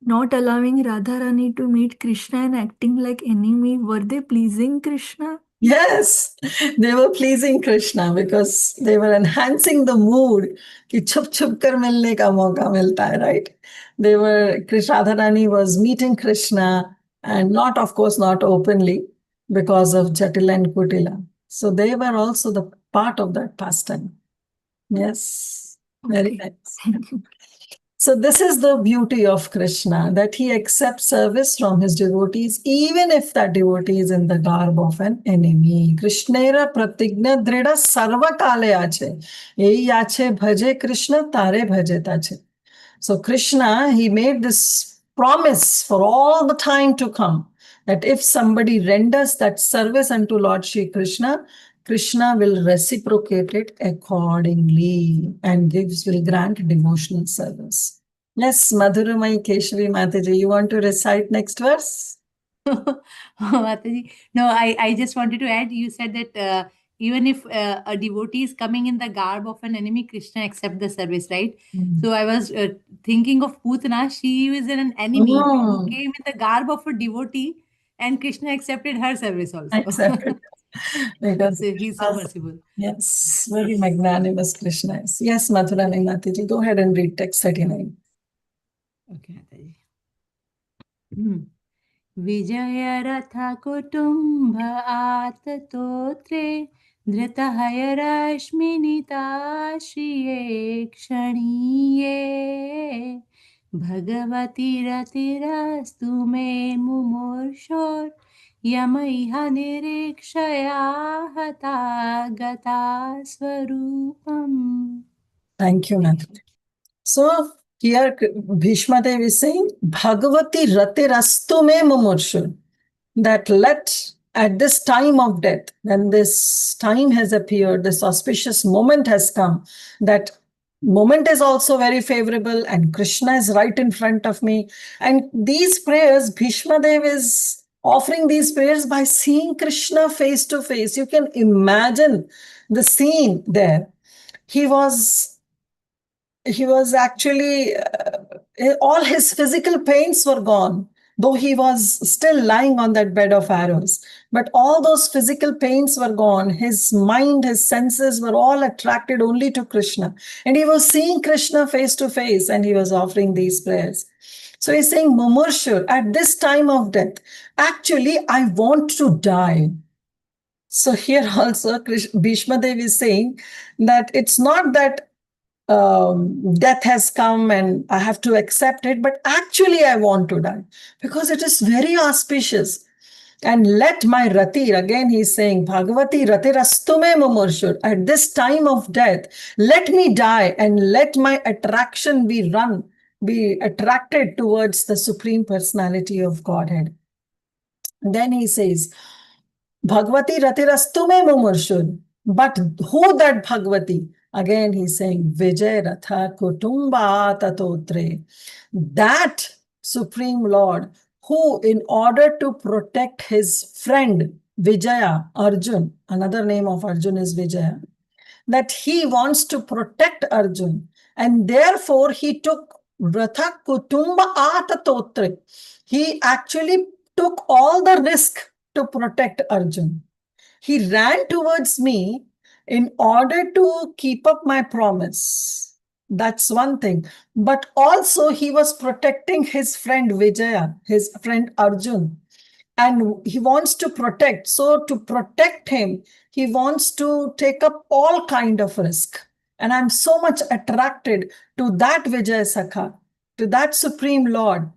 not allowing Radharani to meet Krishna and acting like enemy, were they pleasing Krishna? Yes, they were pleasing Krishna because they were enhancing the mood कि छुप छुप कर मिलने का मौका मिलता है, right? They were, Radharani was meeting Krishna and not, of course, not openly because of Jatil and Kutila. So they were also the part of that pastime. Yes, very Okay. nice. So this is the beauty of Krishna, that he accepts service from his devotees, even if that devotee is in the garb of an enemy. Krishnera pratigna drida sarva kale ache. Ei ache bhaje Krishna tare bhaje tache. So Krishna, he made this promise for all the time to come, that if somebody renders that service unto Lord Shri Krishna, Krishna will reciprocate it accordingly and will grant devotional service. Yes, Madhuramai Keshavi Mataji, you want to recite next verse? Mataji, no, I just wanted to add, you said that even if a devotee is coming in the garb of an enemy, Krishna accept the service, right? So I was thinking of Putana. She was an enemy who came in the garb of a devotee, and Krishna accepted her service also. Accepted. Because So he's so merciful. yes, very magnanimous Krishna is. Yes, Madhuramai Mataji, go ahead and read text 39. Okay, Mataji. विजय रथ कुटुम्भ आततोत्रे धृतहय रश्मिनिताश्रिये क्षणीये भगवती रतिरस्तु मे मुमूर्षोर् यमैह निरीक्षया हता गता स्वरूपम्. Thank you, Madhu. So here Bhishma Dev is saying, Bhagavati Ratirastu me mumurshu, that let at this time of death, when this time has appeared, this auspicious moment has come, that moment is also very favorable and Krishna is right in front of me. And these prayers, Bhishma Dev is offering these prayers by seeing Krishna face to face. You can imagine the scene there. He was actually, all his physical pains were gone, though he was still lying on that bed of arrows. But all those physical pains were gone. His mind, his senses were all attracted only to Krishna. And he was seeing Krishna face to face and he was offering these prayers. So he's saying, Mumurshur, at this time of death, actually, I want to die. So here also, Bhishma Dev is saying that it's not that death has come and I have to accept it, but actually I want to die because it is very auspicious. And let my rati, again he's saying, Bhagavati ratirastume mumurshur, at this time of death, let me die and let my attraction be attracted towards the Supreme Personality of Godhead. Then he says, Bhagavati ratirastume mumurshur, but who that Bhagavati? Again, he's saying, Vijay Ratha Kutumba Tatotre. That Supreme Lord, who, in order to protect his friend Vijaya, Arjun, another name of Arjun is Vijaya, that he wants to protect Arjun. And therefore, he took Ratha Kutumba Atatotre. He actually took all the risk to protect Arjun. He ran towards me in order to keep up my promise. That's one thing. But also he was protecting his friend Vijaya, his friend Arjun. And he wants to protect. So to protect him, he wants to take up all kind of risk. And I'm so much attracted to that Vijaya Sakha, to that Supreme Lord,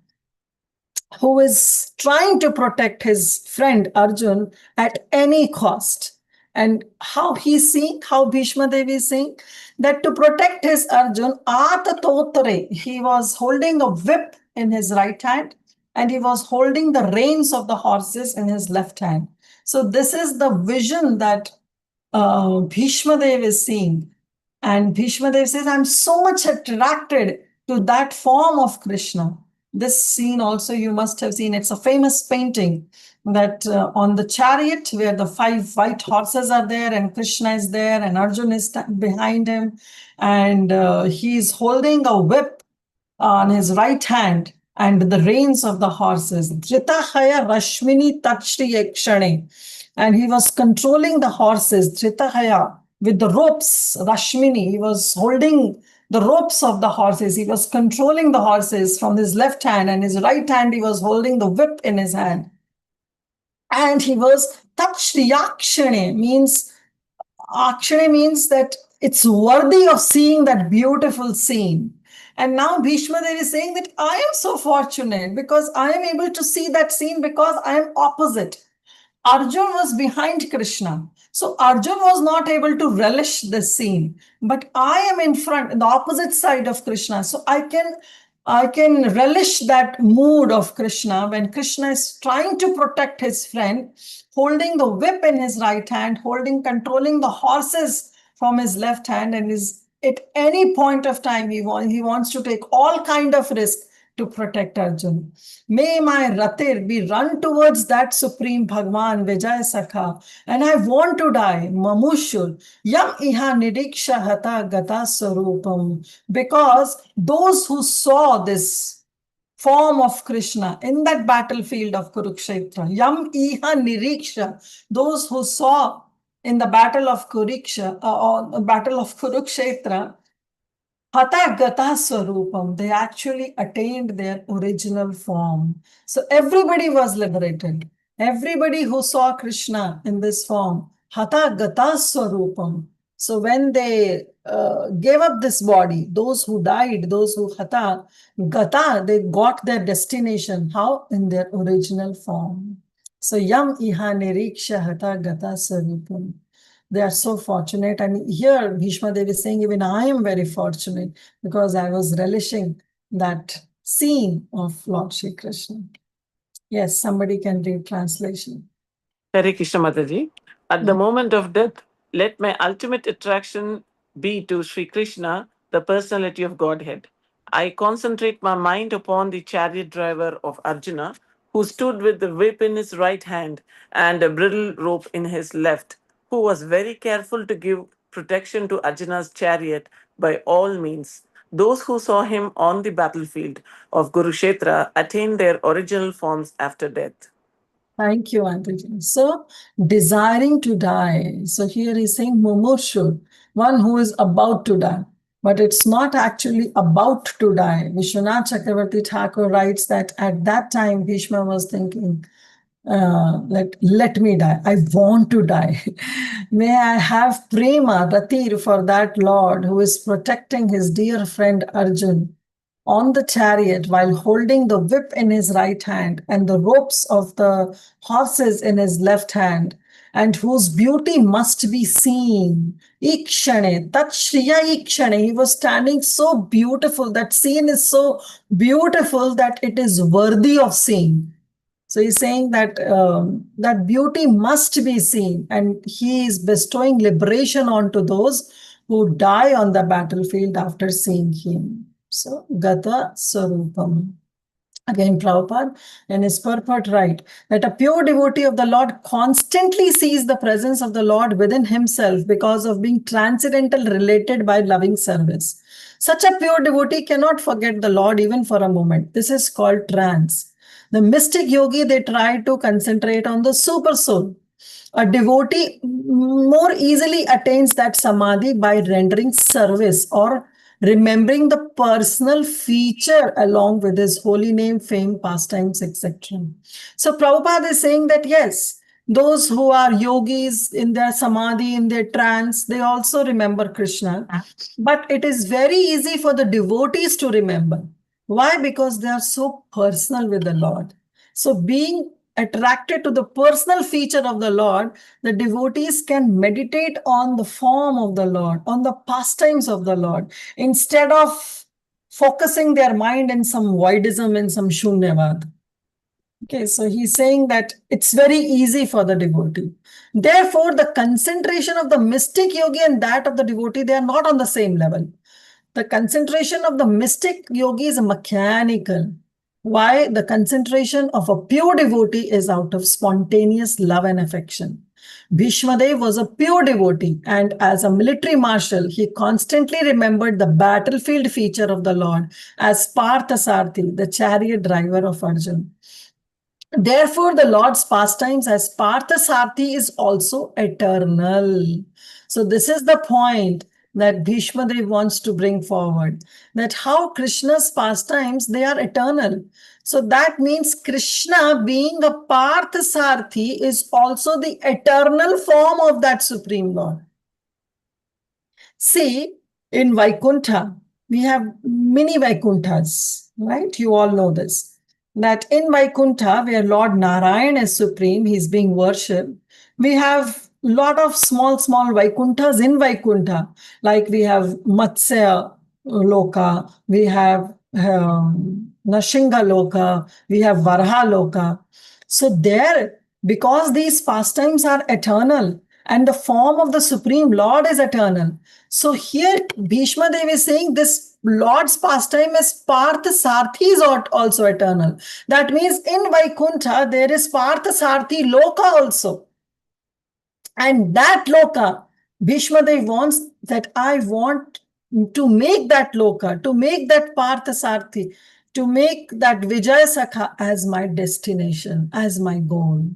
who is trying to protect his friend Arjun at any cost. And how he's seeing, how Bhishma Devi is saying, that to protect his Arjun, Atatotare, he was holding a whip in his right hand and he was holding the reins of the horses in his left hand. So this is the vision that Bhishma Dev is seeing. And Bhishma Dev says, I'm so much attracted to that form of Krishna. This scene also you must have seen. It's a famous painting that on the chariot where the 5 white horses are there and Krishna is there and Arjun is behind him. And he is holding a whip on his right hand and the reins of the horses. Dhritahaya Rashmini Takshri Ekshane. and he was controlling the horses, Dhritahaya, with the ropes, Rashmini. He was holding the ropes of the horses. He was controlling the horses from his left hand, and his right hand he was holding the whip in his hand. And he was Takshri means Akshane means that it's worthy of seeing that beautiful scene. And now Bhishma Devi is saying that I am so fortunate because I am able to see that scene because I am opposite. Arjun was behind Krishna. So Arjun was not able to relish this scene. But I am in front, the opposite side of Krishna. So I can relish that mood of Krishna when Krishna is trying to protect his friend, holding the whip in his right hand, controlling the horses from his left hand, and is at any point of time he wants to take all kind of risk to protect Arjun. May my ratir be run towards that supreme Bhagwan Vijay Sakha, and I want to die, Mamushur, Yam Iha Nidiksha Hata Gata Sarupam. Because those who saw this form of Krishna in that battlefield of Kurukshetra, Yam Iha Niriksha, those who saw in the battle of Kurukshetra, Hata Gata Swarupam, they actually attained their original form. So everybody was liberated. Everybody who saw Krishna in this form, Hata Gata Swarupam. So when they gave up this body, those who died, those who Hata Gata, they got their destination. How? In their original form. So Yam Iha Niriksha Hata Gata Swarupam. They are so fortunate. And here Bhishma Devi is saying, even I am very fortunate because I was relishing that scene of Lord Shri Krishna. Yes, somebody can read translation. Hare Krishna Mataji. At the moment of death, let my ultimate attraction be to Sri Krishna, the personality of Godhead. I concentrate my mind upon the chariot driver of Arjuna, who stood with the whip in his right hand and a bridle rope in his left, who was very careful to give protection to Arjuna's chariot by all means. Those who saw him on the battlefield of Kurukshetra attained their original forms after death. Thank you, Antaji. So, desiring to die. So here he's saying Mumurshu, one who is about to die. But it's not actually about to die. Vishwanath Chakravarti Thakur writes that at that time Bhishma was thinking, let me die. I want to die. May I have prema, ratir for that Lord who is protecting his dear friend Arjun on the chariot while holding the whip in his right hand and the ropes of the horses in his left hand, and whose beauty must be seen. Ikshane, Tat Shriya Ikshane, he was standing so beautiful. That scene is so beautiful that it is worthy of seeing. So he's saying that that beauty must be seen, and he is bestowing liberation onto those who die on the battlefield after seeing him. So Gata Sarupam. Again, Prabhupada in his purport write that a pure devotee of the Lord constantly sees the presence of the Lord within himself because of being transcendental related by loving service. Such a pure devotee cannot forget the Lord even for a moment. This is called trance. The mystic yogi, they try to concentrate on the super soul. A devotee more easily attains that samadhi by rendering service or remembering the personal feature along with his holy name, fame, pastimes, etc. So Prabhupada is saying that yes, those who are yogis in their samadhi, in their trance, they also remember Krishna. But it is very easy for the devotees to remember. Why? Because they are so personal with the Lord. So being attracted to the personal feature of the Lord, the devotees can meditate on the form of the Lord, on the pastimes of the Lord, instead of focusing their mind in some voidism, in some shunyavad. Okay, so he's saying that it's very easy for the devotee. Therefore, the concentration of the mystic yogi and that of the devotee, they are not on the same level. The concentration of the mystic yogi is mechanical. Why? The concentration of a pure devotee is out of spontaneous love and affection. Bhishmadev was a pure devotee, and as a military marshal, he constantly remembered the battlefield feature of the Lord as Parthasarthi, the chariot driver of Arjuna. Therefore, the Lord's pastimes as Parthasarthi is also eternal. So this is the point that Bhishma Dev wants to bring forward, that how Krishna's pastimes, they are eternal. So that means Krishna being a Parthasarthi is also the eternal form of that Supreme Lord. See, in Vaikuntha, we have many Vaikunthas, right? You all know this. That in Vaikuntha, where Lord Narayan is supreme, he's being worshipped, we have lot of small Vaikunthas in Vaikuntha. Like we have Matsya Loka, we have Nashinga Loka, we have Varha Loka. So there, because these pastimes are eternal and the form of the Supreme Lord is eternal, so here Bhishma Dev is saying this Lord's pastime as Parthasarthi is also eternal. That means in Vaikuntha there is Parthasarthi Loka also. And that Loka, Bhishma Dev wants that I want to make that Loka, to make that Parthasarthi, to make that Vijaya Sakha as my destination, as my goal.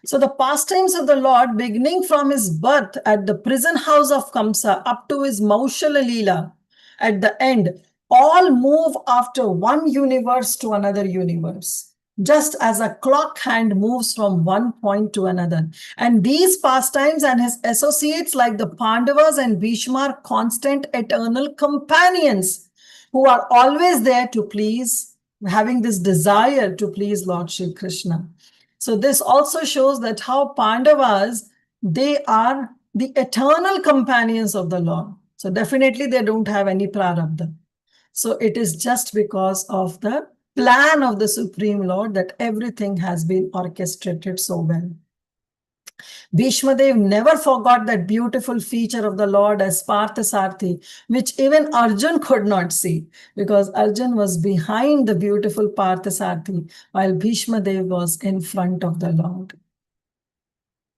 So the pastimes of the Lord, beginning from his birth at the prison house of Kamsa up to his Maushala Leela at the end, all move after one universe to another universe, just as a clock hand moves from one point to another. And these pastimes and his associates like the Pandavas and Bhishma are constant eternal companions who are always there to please, having this desire to please Lord Shri Krishna. So this also shows that how Pandavas, they are the eternal companions of the Lord. So definitely they don't have any prarabdha. So it is just because of the plan of the Supreme Lord that everything has been orchestrated so well. Bhishma Dev never forgot that beautiful feature of the Lord as Parthasarthi, which even Arjun could not see, because Arjun was behind the beautiful Parthasarthi, while Bhishma Dev was in front of the Lord.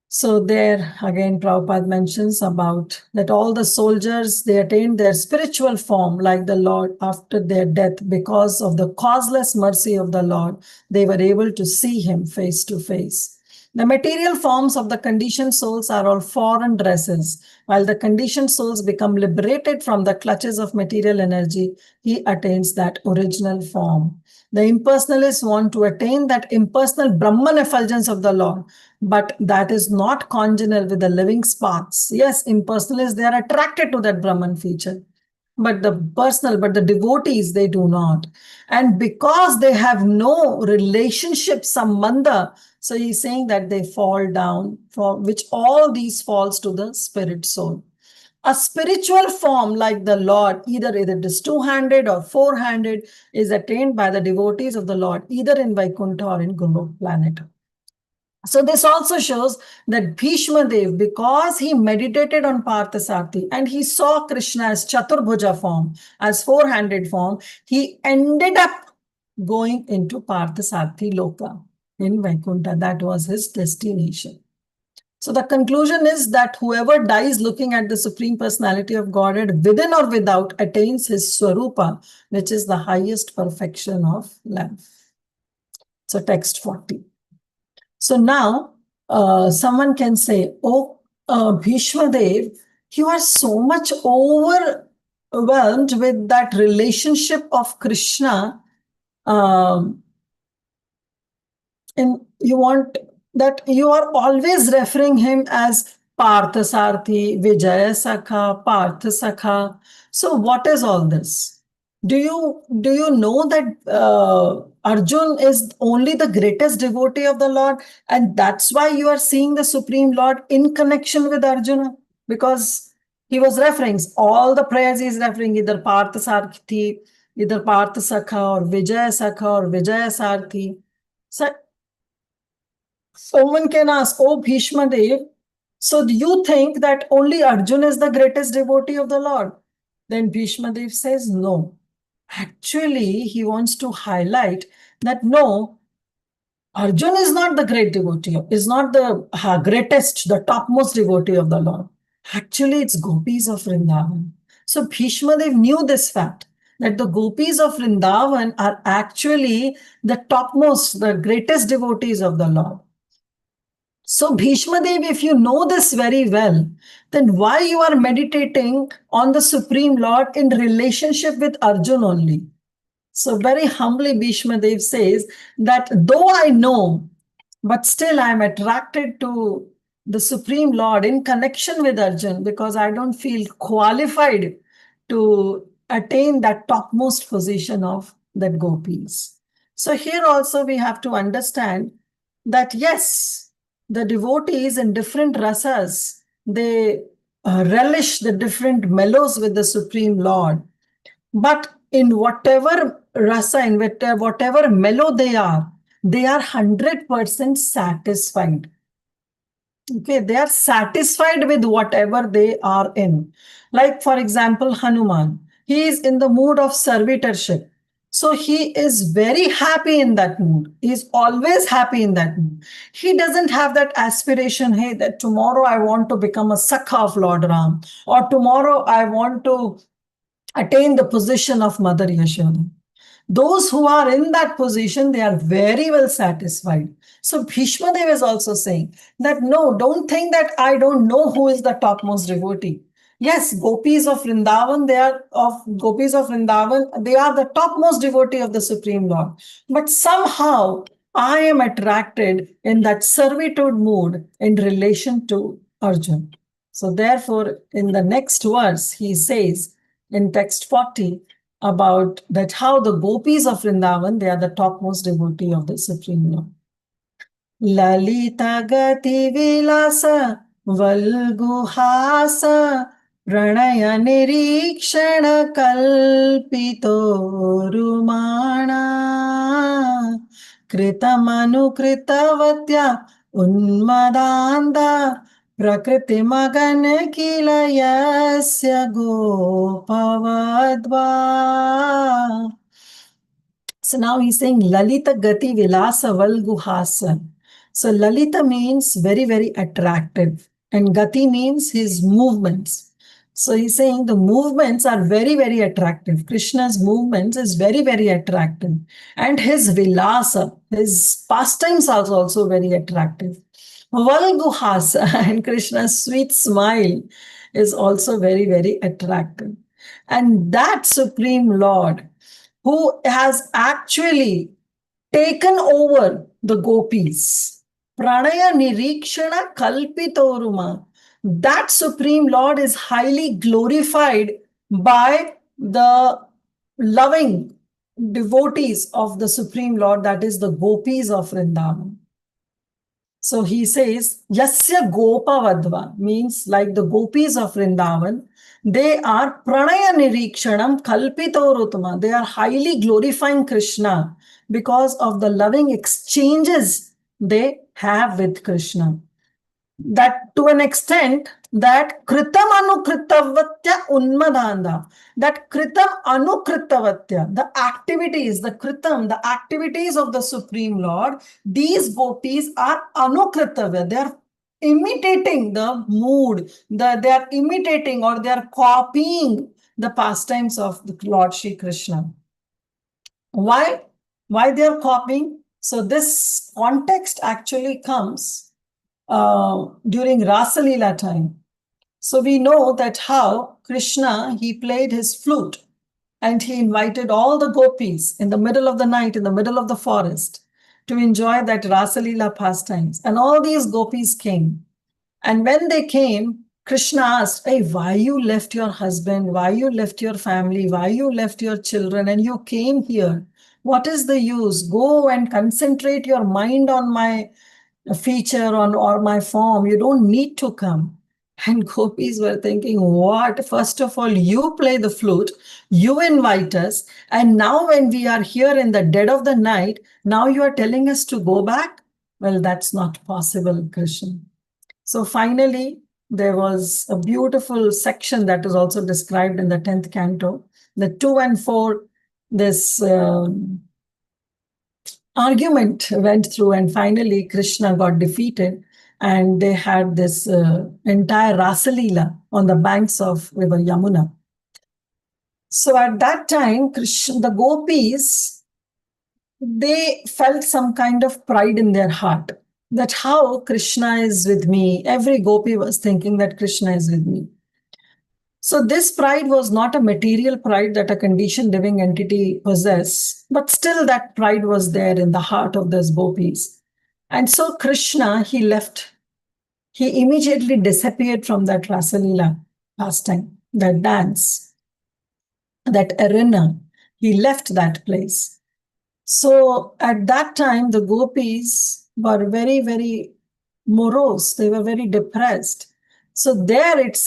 So there again, Prabhupada mentions about that all the soldiers, they attained their spiritual form like the Lord after their death because of the causeless mercy of the Lord. They were able to see him face to face. The material forms of the conditioned souls are all foreign dresses. While the conditioned souls become liberated from the clutches of material energy, he attains that original form. The impersonalists want to attain that impersonal Brahman effulgence of the Lord, but that is not congenial with the living sparks. Yes, impersonalists, they are attracted to that Brahman feature, but the devotees, they do not. And because they have no relationship, sambandha, so he's saying that they fall down, for which all these falls to the spirit soul. A spiritual form like the Lord, either it is two-handed or four-handed, is attained by the devotees of the Lord, either in Vaikuntha or in Golok planet. So this also shows that Bhishma Dev, because he meditated on Parthasarthi and he saw Krishna as Chaturbhuja form, as four-handed form, he ended up going into Parthasarthi Loka in Vaikuntha. That was his destination. So the conclusion is that whoever dies looking at the Supreme Personality of Godhead within or without attains his Swarupa, which is the highest perfection of life. So text 40. So now someone can say, oh, Bhishma Dev, you are so much overwhelmed with that relationship of Krishna. And you want that you are always referring him as Parthasarthi, Vijaya Sakha, Parthasakha. So what is all this? Do you know that Arjun is only the greatest devotee of the Lord, and that's why you are seeing the Supreme Lord in connection with Arjuna? Because he was referring, all the prayers he is referring either Parthasarthi, either Parthasakha or Vijaya Sakha or Vijaya Sarthi. So someone can ask, oh Bhishma Dev, so do you think that only Arjun is the greatest devotee of the Lord? Then Bhishma Dev says, no. Actually, he wants to highlight that no, Arjun is not the great devotee, is not the greatest, the topmost devotee of the Lord. Actually, it's gopis of Vrindavan. So Bhishma Dev knew this fact, that the gopis of Vrindavan are actually the topmost, the greatest devotees of the Lord. So Bhishma Dev, if you know this very well, then why you are meditating on the Supreme Lord in relationship with Arjun only? So very humbly Bhishma Dev says that though I know, but still I am attracted to the Supreme Lord in connection with Arjun because I don't feel qualified to attain that topmost position of that gopis. So here also we have to understand that yes, the devotees in different rasas, they relish the different mellows with the Supreme Lord. But in whatever rasa, in whatever mellow they are 100% satisfied. Okay, they are satisfied with whatever they are in. Like, for example, Hanuman, he is in the mood of servitorship. So he is very happy in that mood. He is always happy in that mood. He doesn't have that aspiration, hey, that tomorrow I want to become a Sakha of Lord Ram, or tomorrow I want to attain the position of Mother Yashoda. Those who are in that position, they are very well satisfied. So Bhishma Dev is also saying that no, don't think that I don't know who is the topmost devotee. Yes, gopis of Vrindavan, they are the topmost devotee of the Supreme Lord. But somehow I am attracted in that servitude mood in relation to Arjun. So therefore, in the next verse, he says in text 40, about that how the gopis of Vrindavan, they are the topmost devotee of the Supreme Lord. Lalita gati vilasa valguhasa pranaya nirikshana kalpito rumana kritamanu kritavatya unmadanda Prakriti Magan Kilayasya Gopavadva. So now he's saying Lalita Gati Vilasa Valguhasa. So Lalita means very, very attractive. And Gati means his movements. So he's saying the movements are very, very attractive. Krishna's movements is very, very attractive. And his Vilasa, his pastimes are also very attractive. Valguhasa and Krishna's sweet smile is also very, very attractive. And that Supreme Lord who has actually taken over the gopis, Pranaya Nirikshana Kalpitoruma, that Supreme Lord is highly glorified by the loving devotees of the Supreme Lord, that is the gopis of Vrindavan. So he says, Yasya Gopavadva means like the gopis of Vrindavan, they are Pranaya Nirikshanam Kalpitorutama. They are highly glorifying Krishna because of the loving exchanges they have with Krishna. That to an extent that Kritam Anukritavatya Unmadanda, that Kritam Anukritavatya, the activities, the Kritam, the activities of the Supreme Lord, these gopis are Anukritavya. They are imitating the mood, they are imitating or they are copying the pastimes of the Lord Shri Krishna. Why? Why they are copying? So this context actually comes during Rasa Leela time. So we know that how Krishna, he played his flute and he invited all the gopis in the middle of the night, in the middle of the forest to enjoy that Rasa Leela pastimes. And all these gopis came. And when they came, Krishna asked, hey, why you left your husband? Why you left your family? Why you left your children? And you came here. What is the use? Go and concentrate your mind on my feature on or my form. You don't need to come. And gopis were thinking, what? First of all, you play the flute, you invite us, and now when we are here in the dead of the night, now you are telling us to go back? Well, that's not possible, Krishna. So finally, there was a beautiful section that is also described in the 10th canto. The 2 and 4, this argument went through, and finally Krishna got defeated, and they had this entire Rasa Leela on the banks of river Yamuna. So at that time, Krishna, the gopis, they felt some kind of pride in their heart that how Krishna is with me. Every gopi was thinking that Krishna is with me. So this pride was not a material pride that a conditioned living entity possesses, but still that pride was there in the heart of those gopis. And so Krishna, he immediately disappeared from that Rasalila pastime, that dance, that arena. He left that place. So at that time, the gopis were very, very morose. They were very depressed. So there it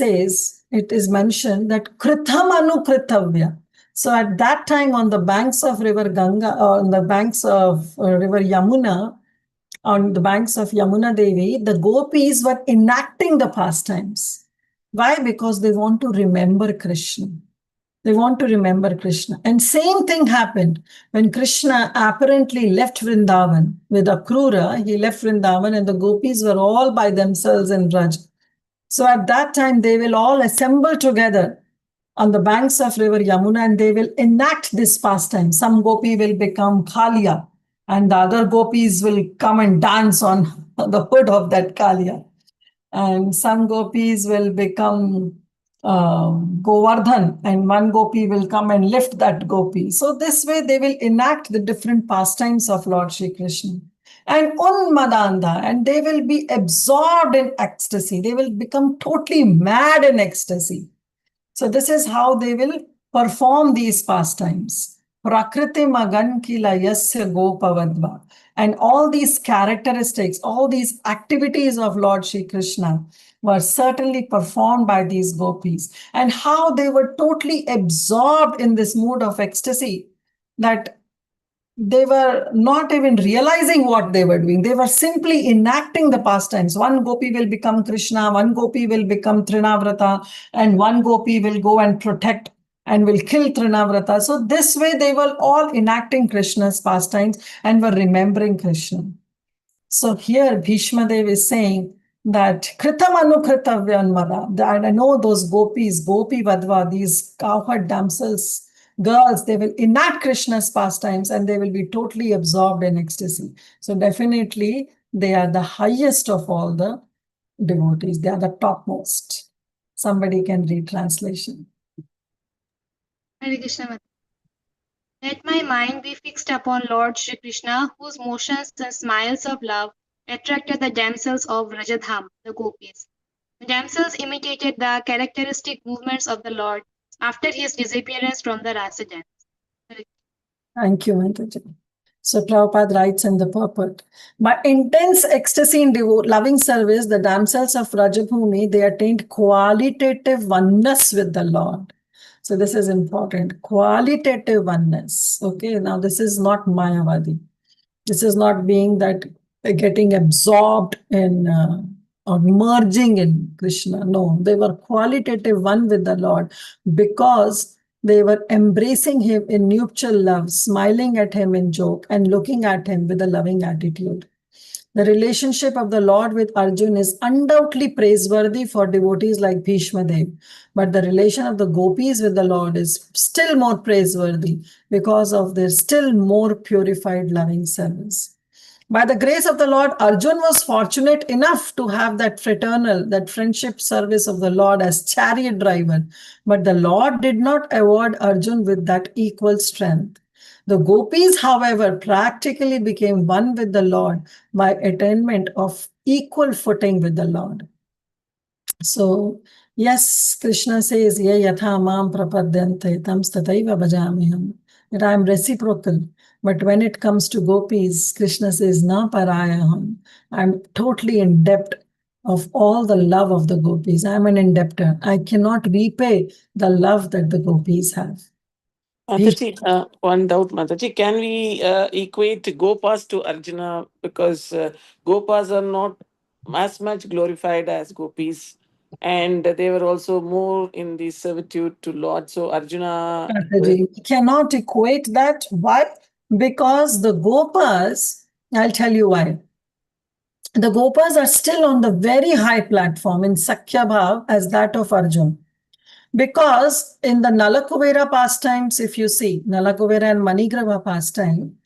is mentioned that kritam anukritavya. So at that time, on the banks of river Ganga, on the banks of river Yamuna, on the banks of Yamuna Devi, the gopis were enacting the pastimes. Why? Because they want to remember Krishna. They want to remember Krishna. And same thing happened when Krishna apparently left Vrindavan with Akrura. He left Vrindavan and the gopis were all by themselves in Braj. So at that time, they will all assemble together on the banks of river Yamuna and they will enact this pastime. Some gopi will become Kaliya and the other gopis will come and dance on the hood of that Kaliya. And some gopis will become Govardhan, and one gopi will come and lift that gopi. So this way they will enact the different pastimes of Lord Shri Krishna. And Unmadanda, and they will be absorbed in ecstasy. They will become totally mad in ecstasy. So this is how they will perform these pastimes. Prakriti magan kila yasya gopavadva. And all these characteristics, all these activities of Lord Shri Krishna were certainly performed by these gopis. And how they were totally absorbed in this mood of ecstasy that they were not even realizing what they were doing. They were simply enacting the pastimes. One gopi will become Krishna, one gopi will become Trinavrata, and one gopi will go and protect and will kill Trinavrata. So this way they were all enacting Krishna's pastimes and were remembering Krishna. So here Bhishma Dev is saying that Kritam Anukritavyanmada, that I know those gopis, Gopi Vadva, these cowherd damsels, girls, they will enact Krishna's pastimes and they will be totally absorbed in ecstasy. So definitely they are the highest of all the devotees. They are the topmost. Somebody can read translation. Hare Krishna Mataji. Let my mind be fixed upon Lord Shri Krishna, whose motions and smiles of love attracted the damsels of Rajadham, the gopis. The damsels imitated the characteristic movements of the Lord after his disappearance from the Rasa dance. Thank you, Mataji. So Prabhupada writes in the purport, by intense ecstasy in loving service, the damsels of Rajabhumi, they attained qualitative oneness with the Lord. So this is important, qualitative oneness. Okay, now this is not Mayavadi. This is not being that getting absorbed in or merging in Krishna. No, they were qualitative one with the Lord because they were embracing him in nuptial love, smiling at him in joke, and looking at him with a loving attitude. The relationship of the Lord with Arjun is undoubtedly praiseworthy for devotees like Bhishma Dev. But the relation of the gopis with the Lord is still more praiseworthy because of their still more purified loving service. By the grace of the Lord, Arjun was fortunate enough to have that fraternal, that friendship service of the Lord as chariot driver. But the Lord did not award Arjun with that equal strength. The gopis, however, practically became one with the Lord by attainment of equal footing with the Lord. So, yes, Krishna says, Ye yatha mam prapadyante tam stataiva bhajamiham. That I am reciprocal. But when it comes to gopis, Krishna says, Na parayaham. I am totally in debt of all the love of the gopis. I am an indebtor. I cannot repay the love that the gopis have. Mataji, one doubt, Mataji. Can we equate Gopas to Arjuna? Because Gopas are not as much glorified as Gopis. And they were also more in the servitude to Lord. So Arjuna... We cannot equate that. Why? Because the Gopas, I'll tell you why. The Gopas are still on the very high platform in Sakhya Bhav as that of Arjun. Because in the Nalakuvera pastimes, if you see, Nalakuvera and Manigrava pastime,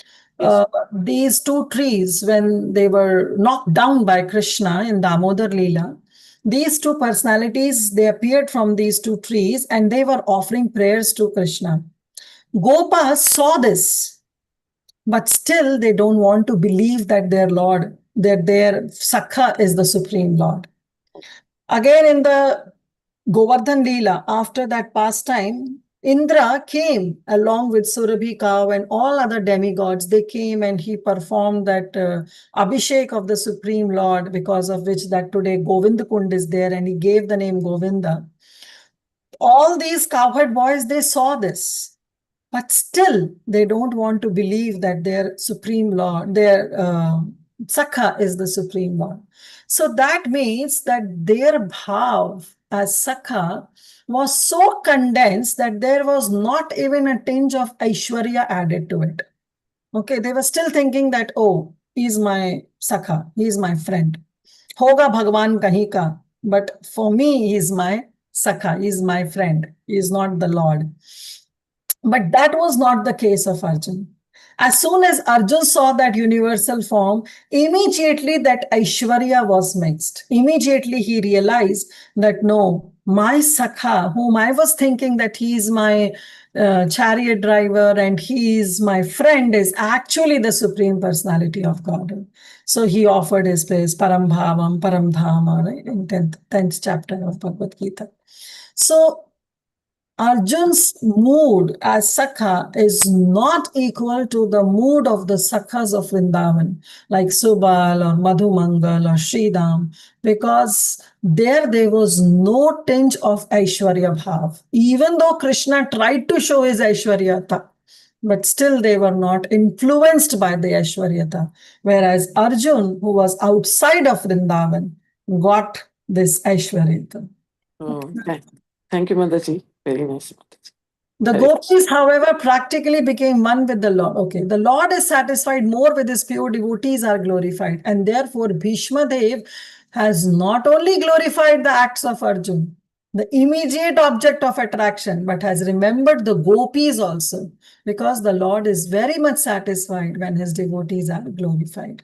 these two trees, when they were knocked down by Krishna in Damodar Leela, these two personalities, they appeared from these two trees and they were offering prayers to Krishna. Gopas saw this, but still they don't want to believe that their Lord, that their Sakha is the Supreme Lord. Again in the Govardhan Leela, after that pastime, Indra came along with Surabhi cow and all other demigods. They came and he performed that Abhishek of the Supreme Lord, because of which that today Govind Kund is there, and he gave the name Govinda. All these cowherd boys, they saw this, but still they don't want to believe that their Supreme Lord, their Sakha is the Supreme Lord. So that means that their bhav as Sakha was so condensed that there was not even a tinge of Aishwarya added to it. Okay, they were still thinking that, oh, he's my Sakha, he's my friend. Hoga Bhagwan kahi ka, but for me, he's my Sakha, he's my friend, he's not the Lord. But that was not the case of Arjun. As soon as Arjun saw that universal form, immediately that Aishwarya was mixed. Immediately he realized that no, my Sakha, whom I was thinking that he is my chariot driver and he is my friend, is actually the Supreme Personality of Godhead. So he offered his praise, Param Bhavam, Param Dhama, right, in 10th chapter of Bhagavad Gita. So Arjun's mood as Sakha is not equal to the mood of the Sakhas of Vrindavan, like Subal or Madhumangal or Sridham, because there was no tinge of Aishwarya Bhav. Even though Krishna tried to show his Aishwaryata, but still they were not influenced by the Aishwaryata. Whereas Arjun, who was outside of Vrindavan, got this Aishwaryata. Oh, thank you, Mataji. Very nice. The gopis, however, practically became one with the Lord. Okay, the Lord is satisfied more with his pure devotees are glorified. And therefore, Bhishma Dev has not only glorified the acts of Arjun, the immediate object of attraction, but has remembered the gopis also, because the Lord is very much satisfied when his devotees are glorified.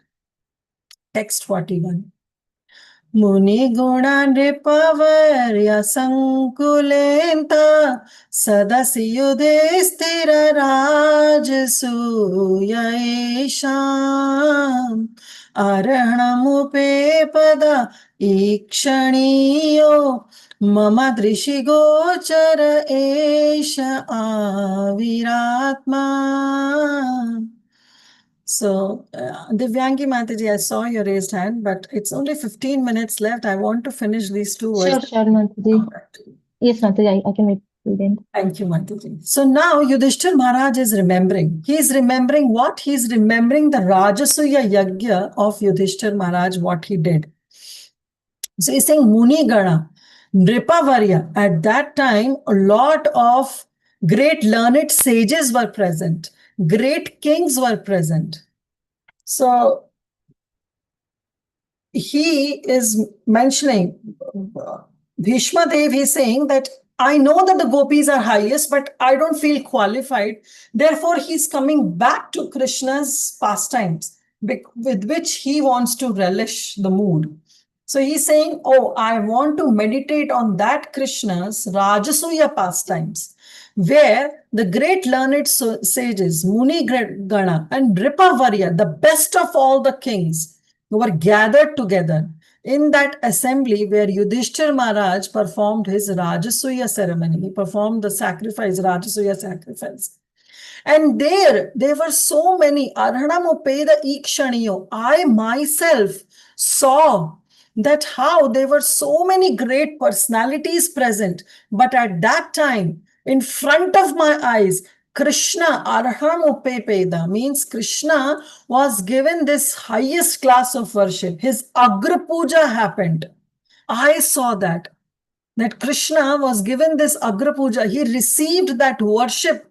Text 41. Muni guna nripavarya sankulenta sadasi yudhistira rajasuya esham arahanamupe pada ikshaniyo mama drishi gochara esha aviratma. So, Divyangi Mataji, I saw your raised hand, but it's only 15 minutes left. I want to finish these two words. Sure, Mataji. Yes, Mataji, I can wait till the end. Thank you, Mataji. So now Yudhishthir Maharaj is remembering. He is remembering what? He is remembering the Rajasuya Yajna of Yudhishthir Maharaj, what he did. So he's saying Muni Gana, Nripavarya. At that time, a lot of great learned sages were present. Great kings were present. So he is mentioning, Bhishma Dev is saying that I know that the gopis are highest, but I don't feel qualified. Therefore, he's coming back to Krishna's pastimes, with which he wants to relish the mood. So he's saying, oh, I want to meditate on that Krishna's Rajasuya pastimes, where the great learned sages, Muni Gana and Nripavarya, the best of all the kings, were gathered together in that assembly where Yudhishthir Maharaj performed his Rajasuya ceremony. He performed the sacrifice, Rajasuya sacrifice. And there were so many, Arhanamupeda Ikshaniyo. I myself saw that how there were so many great personalities present, but at that time, in front of my eyes, Krishna Arhamupepeda means Krishna was given this highest class of worship. His Agra Puja happened. I saw that Krishna was given this Agra Puja. He received that worship.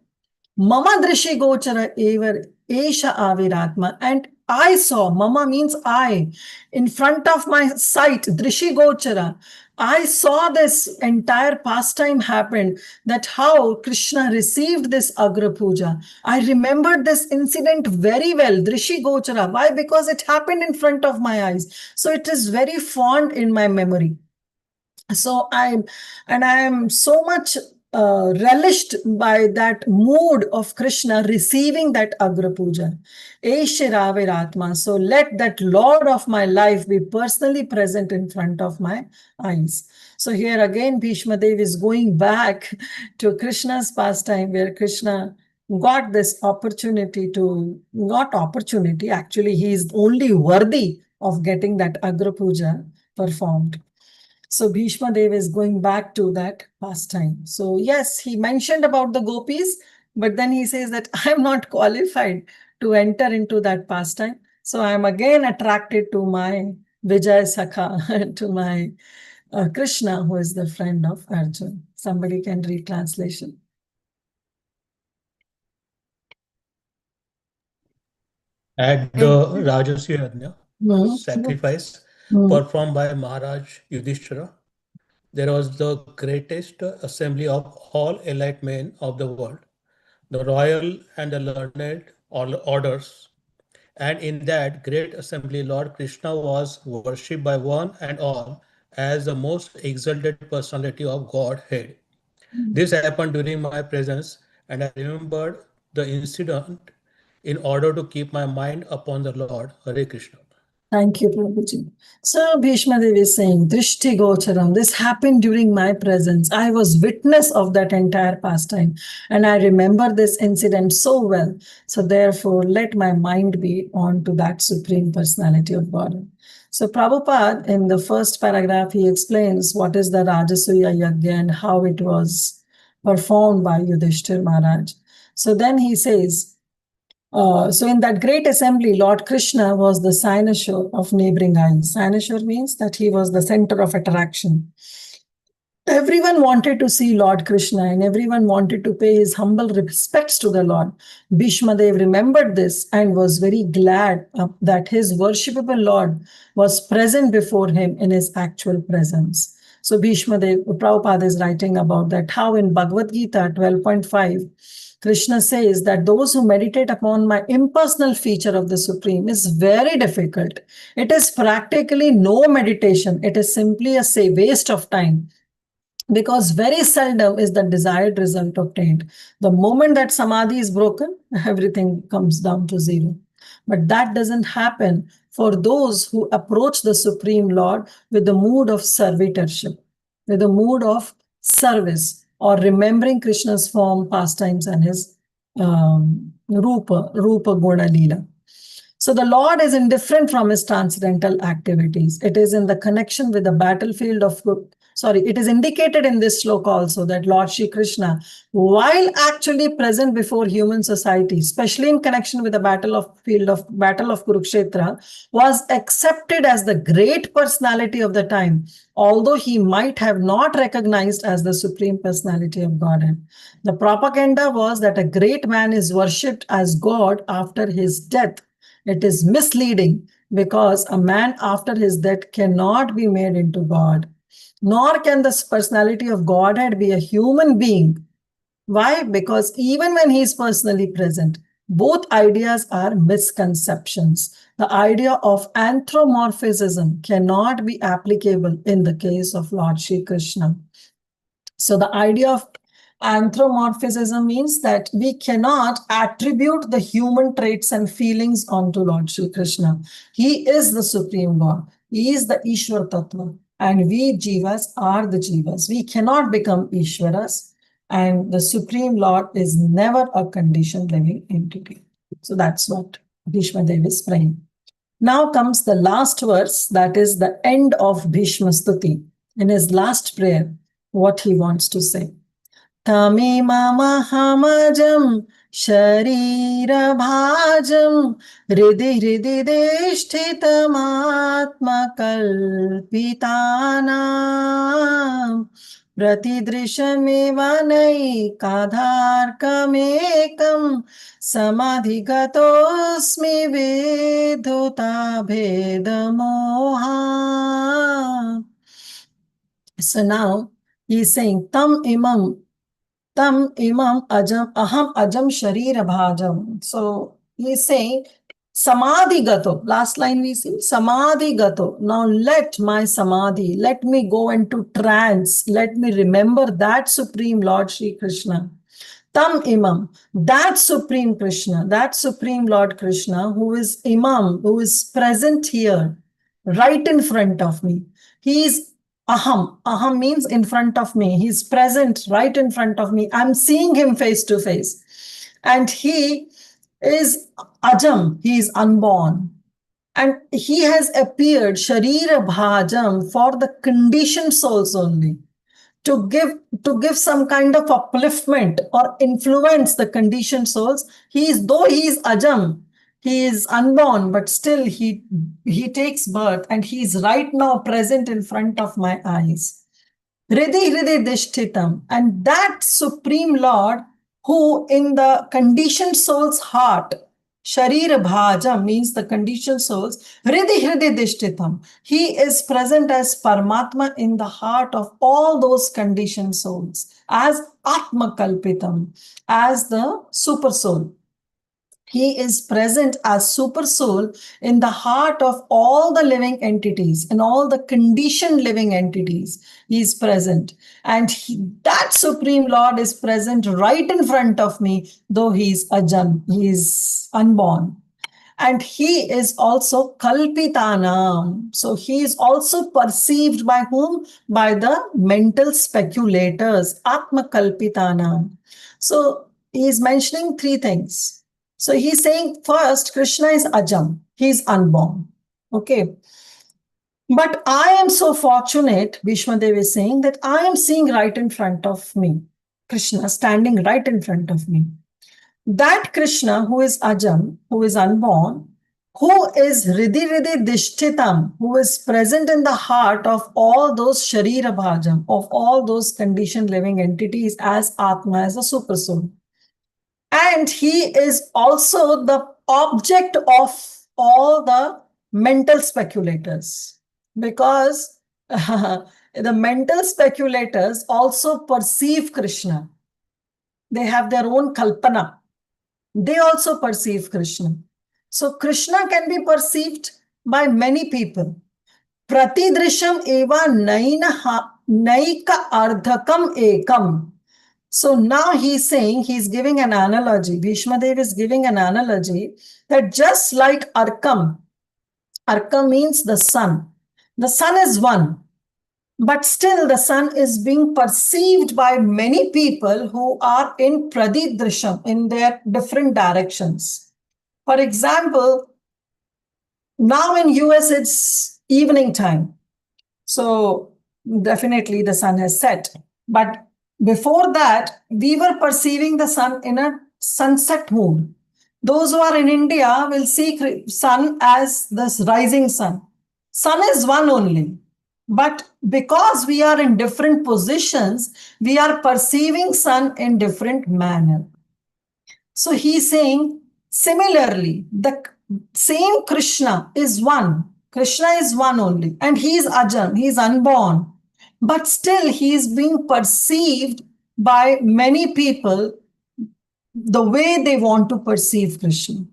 Mama Drishi Gochara Ever Esha Aviratma. And I saw, mama means I, in front of my sight, Drishi Gochara. I saw this entire pastime happened, that how Krishna received this Agra Puja. I remembered this incident very well, Drishi Gochara. Why? Because it happened in front of my eyes. So it is very fond in my memory. So I am so much relished by that mood of Krishna receiving that Agra Puja. Eshiraviratma. So let that Lord of my life be personally present in front of my eyes. So here again, Bhishma Dev is going back to Krishna's pastime, where Krishna got this opportunity not opportunity, actually, he is only worthy of getting that Agra Puja performed. So Bhishma Dev is going back to that pastime. So yes, he mentioned about the gopis, but then he says that I'm not qualified to enter into that pastime. So I'm again attracted to my Vijay Sakha, to my Krishna, who is the friend of Arjuna. Somebody can read translation. At the Rajasya Yajna, sacrifice Mm. performed by Maharaj Yudhishthira, there was the greatest assembly of all elite men of the world, the royal and the learned orders. And in that great assembly, Lord Krishna was worshipped by one and all as the most exalted personality of Godhead. This happened during my presence, and I remembered the incident in order to keep my mind upon the Lord. Hare Krishna. Thank you, Prabhuji. So Bhishma Devi is saying, Drishti Gocharam, this happened during my presence. I was witness of that entire pastime, and I remember this incident so well. So therefore, let my mind be on to that Supreme Personality of God. So Prabhupada, in the first paragraph, he explains what is the Rajasuya Yajna and how it was performed by Yudhishthir Maharaj. So then he says, so in that great assembly, Lord Krishna was the cynosure of neighboring isles. Cynosure means that he was the center of attraction. Everyone wanted to see Lord Krishna, and everyone wanted to pay his humble respects to the Lord. Bhishma Dev remembered this and was very glad that his worshipable Lord was present before him in his actual presence. So Bhishma Dev, Prabhupada is writing about that, how in Bhagavad Gita 12.5, Krishna says that those who meditate upon my impersonal feature of the Supreme is very difficult. It is practically no meditation. It is simply a waste of time, because very seldom is the desired result obtained. The moment that samadhi is broken, everything comes down to zero. But that doesn't happen for those who approach the Supreme Lord with the mood of servitorship, with the mood of service, or remembering Krishna's form, pastimes, and his Rupa Guna Leela. So the Lord is indifferent from his transcendental activities. It is in the connection with the battlefield of, it is indicated in this sloka also that Lord Shri Krishna, while actually present before human society, especially in connection with the battle of Kurukshetra, was accepted as the great personality of the time, although he might have not recognized as the Supreme Personality of Godhead. The propaganda was that a great man is worshipped as God after his death. It is misleading, because a man after his death cannot be made into God, nor can the personality of Godhead be a human being. Why? Because even when he is personally present, both ideas are misconceptions. The idea of anthropomorphism cannot be applicable in the case of Lord Shri Krishna. So the idea of anthropomorphism means that we cannot attribute the human traits and feelings onto Lord Shri Krishna. He is the Supreme God. He is the Ishwar Tattva. And we Jivas are the Jivas. We cannot become Ishwaras. And the Supreme Lord is never a conditioned living entity. So that's what Bhishma Dev is praying. Now comes the last verse, that is the end of Bhishma Stuti. In his last prayer, what he wants to say. Tamimamahamajam sharira bhajam hridhi hridhi deshthitam atma kalpitanam प्रतिदृशमेवानैकाधार्कमेकं समाधिगतोऽस्मि विधुता भेदमोहा. So now he is saying tam imam ajam aham ajam sharira bhajam. So he is saying samadhi gato. Last line we see samadhi gato. Now let my samadhi, let me go into trance, let me remember that Supreme Lord Shri Krishna. Tam Imam, that Supreme Krishna, that Supreme Lord Krishna, who is Imam, who is present here, right in front of me. He is Aham. Aham means in front of me. He's present right in front of me. I'm seeing him face to face. And he is Ajam, he is unborn. And he has appeared, Sharira Bhajam, for the conditioned souls only. To give some kind of upliftment or influence the conditioned souls. Though he is Ajam, he is unborn, but still he takes birth and he is right now present in front of my eyes. Hriday Hriday Dishtitam. And that Supreme Lord who in the conditioned soul's heart, Sharira Bhajam means the conditioned souls, Hriday Hriday Dishtitam. He is present as Paramatma in the heart of all those conditioned souls, as Atma Kalpitam, as the super soul. He is present as super soul in the heart of all the living entities and all the conditioned living entities. He is present. And that Supreme Lord is present right in front of me, though he is Ajam, he is unborn. And he is also Kalpitanam. So he is also perceived by whom? By the mental speculators, Atma Kalpitanam. So he is mentioning three things. So he's saying first, Krishna is Ajam, he is unborn. Okay. But I am so fortunate, Bhishmadev is saying, that I am seeing right in front of me, Krishna standing right in front of me. That Krishna who is Ajam, who is unborn, who is Hriday Hriday Dishtitam, who is present in the heart of all those Sharira Bhajam, of all those conditioned living entities as Atma, as a super soul. And he is also the object of all the mental speculators, because the mental speculators also perceive Krishna. They have their own kalpana. They also perceive Krishna. So Krishna can be perceived by many people. Pratidrisham eva naika ardhakam ekam. So now he's saying, he's giving an analogy. Bhishmadev is giving an analogy that just like Arkam means the sun. The sun is one, but still the sun is being perceived by many people who are in Pradidrisham, in their different directions. For example, now in US it's evening time. So definitely the sun has set. But before that, we were perceiving the sun in a sunset mood. Those who are in India will see sun as this rising sun. Sun is one only. But because we are in different positions, we are perceiving sun in different manner. So he's saying, similarly, the same Krishna is one. Krishna is one only. And he is Ajam, he is unborn. But still he is being perceived by many people the way they want to perceive Krishna.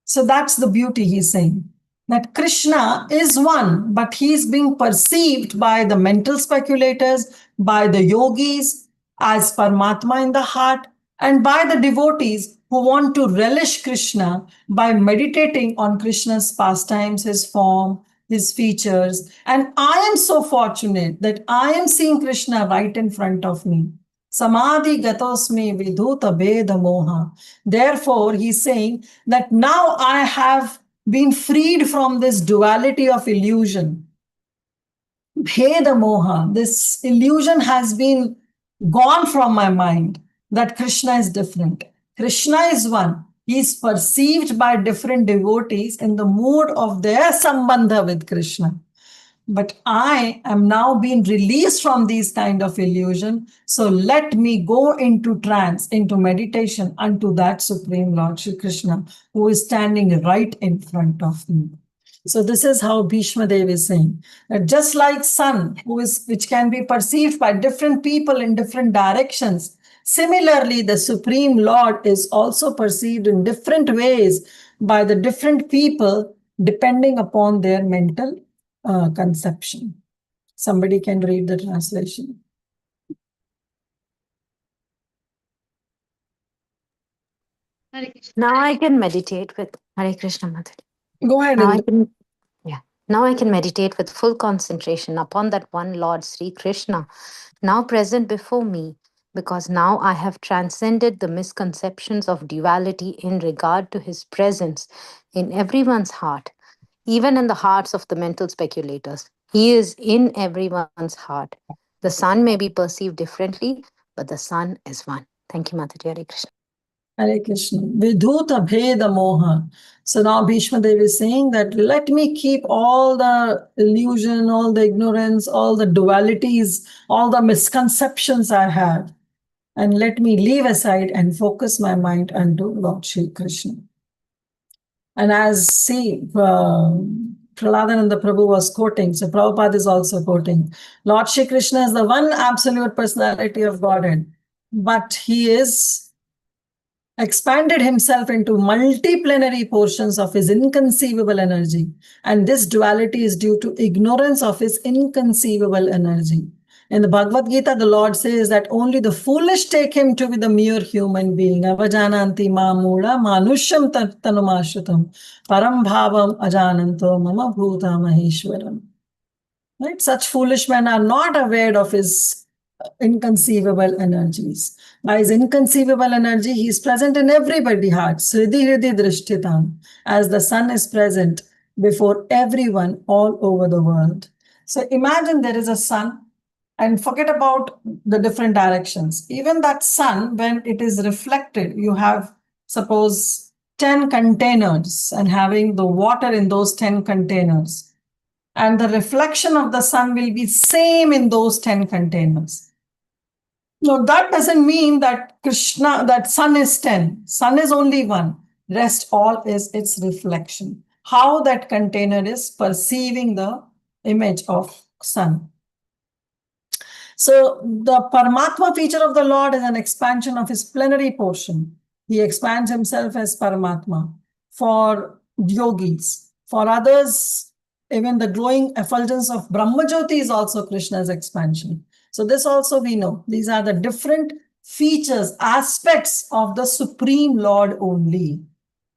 So that's the beauty he's saying. That Krishna is one, but he is being perceived by the mental speculators, by the yogis as Paramatma in the heart, and by the devotees who want to relish Krishna by meditating on Krishna's pastimes, his form, his features. And I am so fortunate that I am seeing Krishna right in front of me. Samadhi gatosmi vidhuta beda moha. Therefore, he's saying that now I have been freed from this duality of illusion. Beda moha, this illusion has been gone from my mind that Krishna is different. Krishna is one. He is perceived by different devotees in the mood of their sambandha with Krishna. but I am now being released from these kind of illusion. So let me go into trance, into meditation unto that Supreme Lord Shri Krishna, who is standing right in front of me. So this is how Bhishma Dev is saying that just like sun, which can be perceived by different people in different directions, similarly, the Supreme Lord is also perceived in different ways by the different people depending upon their mental conception. Somebody can read the translation. Now I can meditate with Hare Krishna Mother. Go ahead. Now I can meditate with full concentration upon that one Lord Sri Krishna, now present before me, because now I have transcended the misconceptions of duality in regard to his presence in everyone's heart, even in the hearts of the mental speculators. He is in everyone's heart. The sun may be perceived differently, but the sun is one. Thank you, Mataji. Hare Krishna. Hare Krishna. Vidhuta Bheda Moha. So now Bhishma Dev is saying that let me keep all the illusion, all the ignorance, all the dualities, all the misconceptions I have, and let me leave aside and focus my mind unto Lord Shri Krishna. And as Prahladananda Prabhu was quoting, so Prabhupada is also quoting, Lord Shri Krishna is the one absolute personality of Godhead, but he is expanded himself into multiplenary portions of his inconceivable energy. And this duality is due to ignorance of his inconceivable energy. In the Bhagavad Gita, the Lord says that only the foolish take him to be the mere human being. Avajananti mamula manusham tanumashrutam param bhavam ajananto mama bhuta maheshwaram. Right? Such foolish men are not aware of his inconceivable energies. By his inconceivable energy, he is present in everybody's heart. Sridhi Hridhi Drishtitam, as the sun is present before everyone all over the world. So imagine there is a sun, and forget about the different directions. Even that sun, when it is reflected, you have, suppose, 10 containers and having the water in those 10 containers. And the reflection of the sun will be same in those 10 containers. No, that doesn't mean that Krishna, that sun is 10. Sun is only one. Rest all is its reflection. How that container is perceiving the image of sun. So the Paramatma feature of the Lord is an expansion of his plenary portion. He expands himself as Paramatma for yogis. For others, even the glowing effulgence of Brahmajyoti is also Krishna's expansion. So this also we know. These are the different features, aspects of the Supreme Lord only.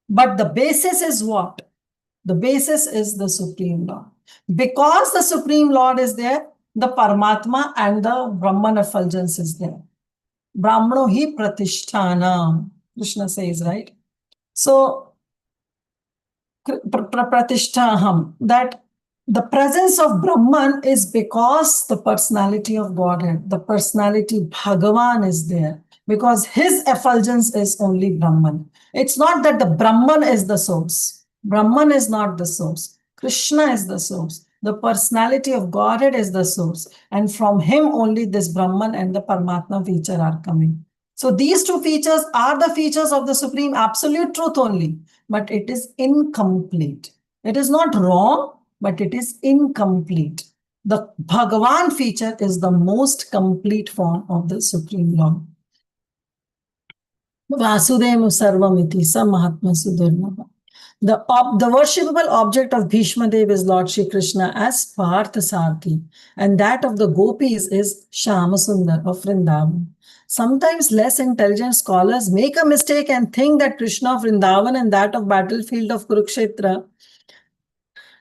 But the basis is what? The basis is the Supreme Lord. Because the Supreme Lord is there, the Paramatma and the Brahman effulgence is there. Brahmano hi pratishthanam, Krishna says, right? So, pratishtaham, that the presence of Brahman is because the personality of Godhead, the personality Bhagavan is there, because his effulgence is only Brahman. It's not that the Brahman is the source. Brahman is not the source. Krishna is the source. The personality of Godhead is the source. And from him only this Brahman and the Paramatma feature are coming. So these two features are the features of the Supreme Absolute Truth only, but it is incomplete. It is not wrong, but it is incomplete. The Bhagavan feature is the most complete form of the Supreme Lord. Vasudeva Sarvamiti Sa Mahatma Sudurlabha. The worshipable object of Bhishma Dev is Lord Shri Krishna as Parthasarthi, and that of the gopis is Shyamasundar of Vrindavan. Sometimes less intelligent scholars make a mistake and think that Krishna of Vrindavan and that of battlefield of Kurukshetra,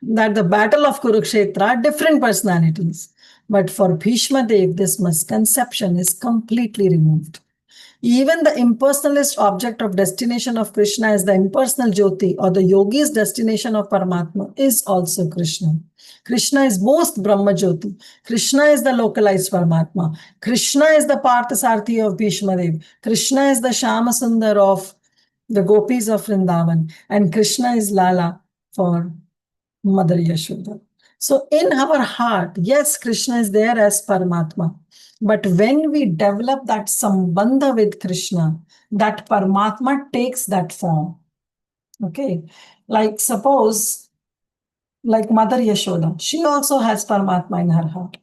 that the battle of Kurukshetra are different personalities. But for Bhishma Dev, this misconception is completely removed. Even the impersonalist object of destination of Krishna is the impersonal Jyoti, or the yogi's destination of Paramatma is also Krishna. Krishna is both Brahma Jyoti. Krishna is the localized Paramatma. Krishna is the Parthasarthi of Bhishma Dev. Krishna is the Shyamasundar of the gopis of Vrindavan. And Krishna is Lala for Mother Yashoda. So in our heart, yes, Krishna is there as Paramatma. But when we develop that sambandha with Krishna, that Paramatma takes that form. Okay. Like suppose, like Mother Yashoda, she also has Paramatma in her heart.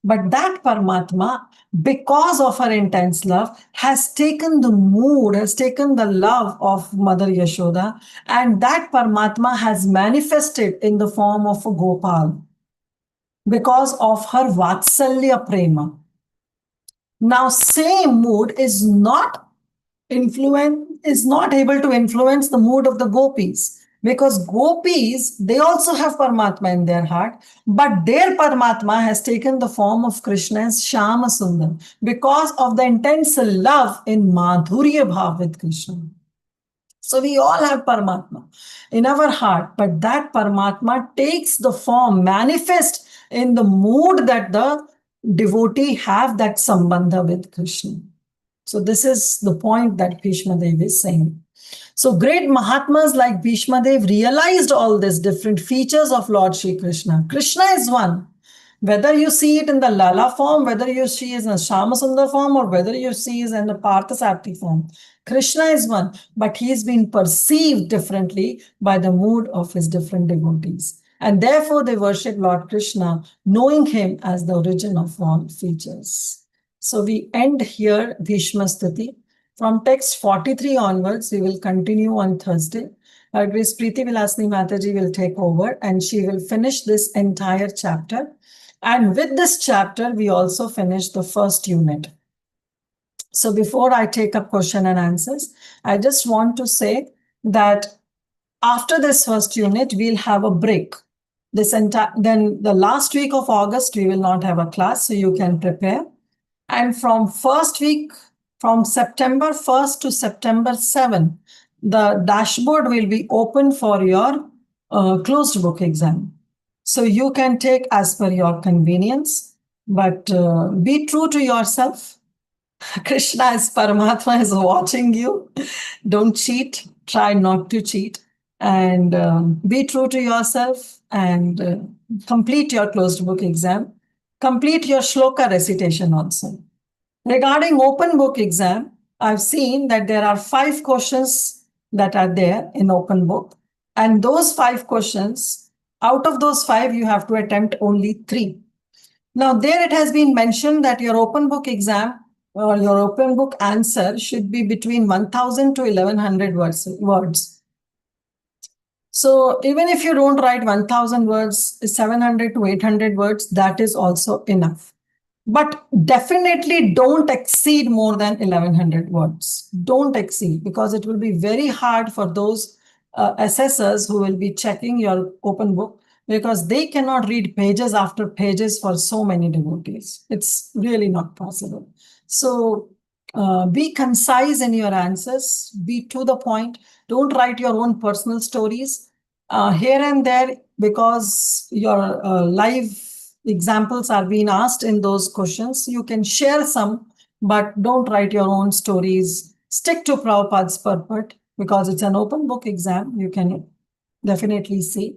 But that Paramatma, because of her intense love, has taken the mood, has taken the love of Mother Yashoda, and that Paramatma has manifested in the form of a Gopal because of her Vatsalya Prema. Now, same mood is not able to influence the mood of the gopis, because gopis, they also have Paramatma in their heart, but their Paramatma has taken the form of Krishna as Shama Sundar because of the intense love in Madhurya Bhav with Krishna. So we all have Paramatma in our heart, but that Paramatma takes the form, manifest in the mood that the devotee have that sambandha with Krishna. So this is the point that Bhishma Dev is saying. So great Mahatmas like Bhishma Dev realized all these different features of Lord Shri Krishna. Krishna is one. Whether you see it in the Lala form, whether you see it in the Shamasundar form, or whether you see it in the Parthasarthi form, Krishna is one, but he is being perceived differently by the mood of his different devotees. And therefore they worship Lord Krishna, knowing him as the origin of all features. So we end here Bhishma Stuti. From text 43 onwards, we will continue on Thursday. Our Grace Preeti Vilasni Mataji will take over and she will finish this entire chapter. And with this chapter, we also finish the first unit. So before I take up question and answers, I just want to say that after this first unit, we'll have a break. Then the last week of August, we will not have a class, so you can prepare. And from first week, from September 1st to September 7th, the dashboard will be open for your closed book exam. So you can take as per your convenience, but be true to yourself. Krishna as Paramatma is watching you. Don't cheat. Try not to cheat. And be true to yourself and complete your closed book exam. Complete your shloka recitation also. Regarding open book exam, I've seen that there are 5 questions that are there in open book. And those 5 questions, out of those 5, you have to attempt only 3. Now, there it has been mentioned that your open book exam or your open book answer should be between 1000 to 1100 words. So even if you don't write 1000 words, 700 to 800 words, that is also enough. But definitely don't exceed more than 1100 words. Don't exceed, because it will be very hard for those assessors who will be checking your open book, because they cannot read pages after pages for so many devotees. It's really not possible. So be concise in your answers, be to the point. Don't write your own personal stories here and there, because your live examples are being asked in those questions. You can share some, but don't write your own stories. Stick to Prabhupada's purport, because it's an open book exam. You can definitely see.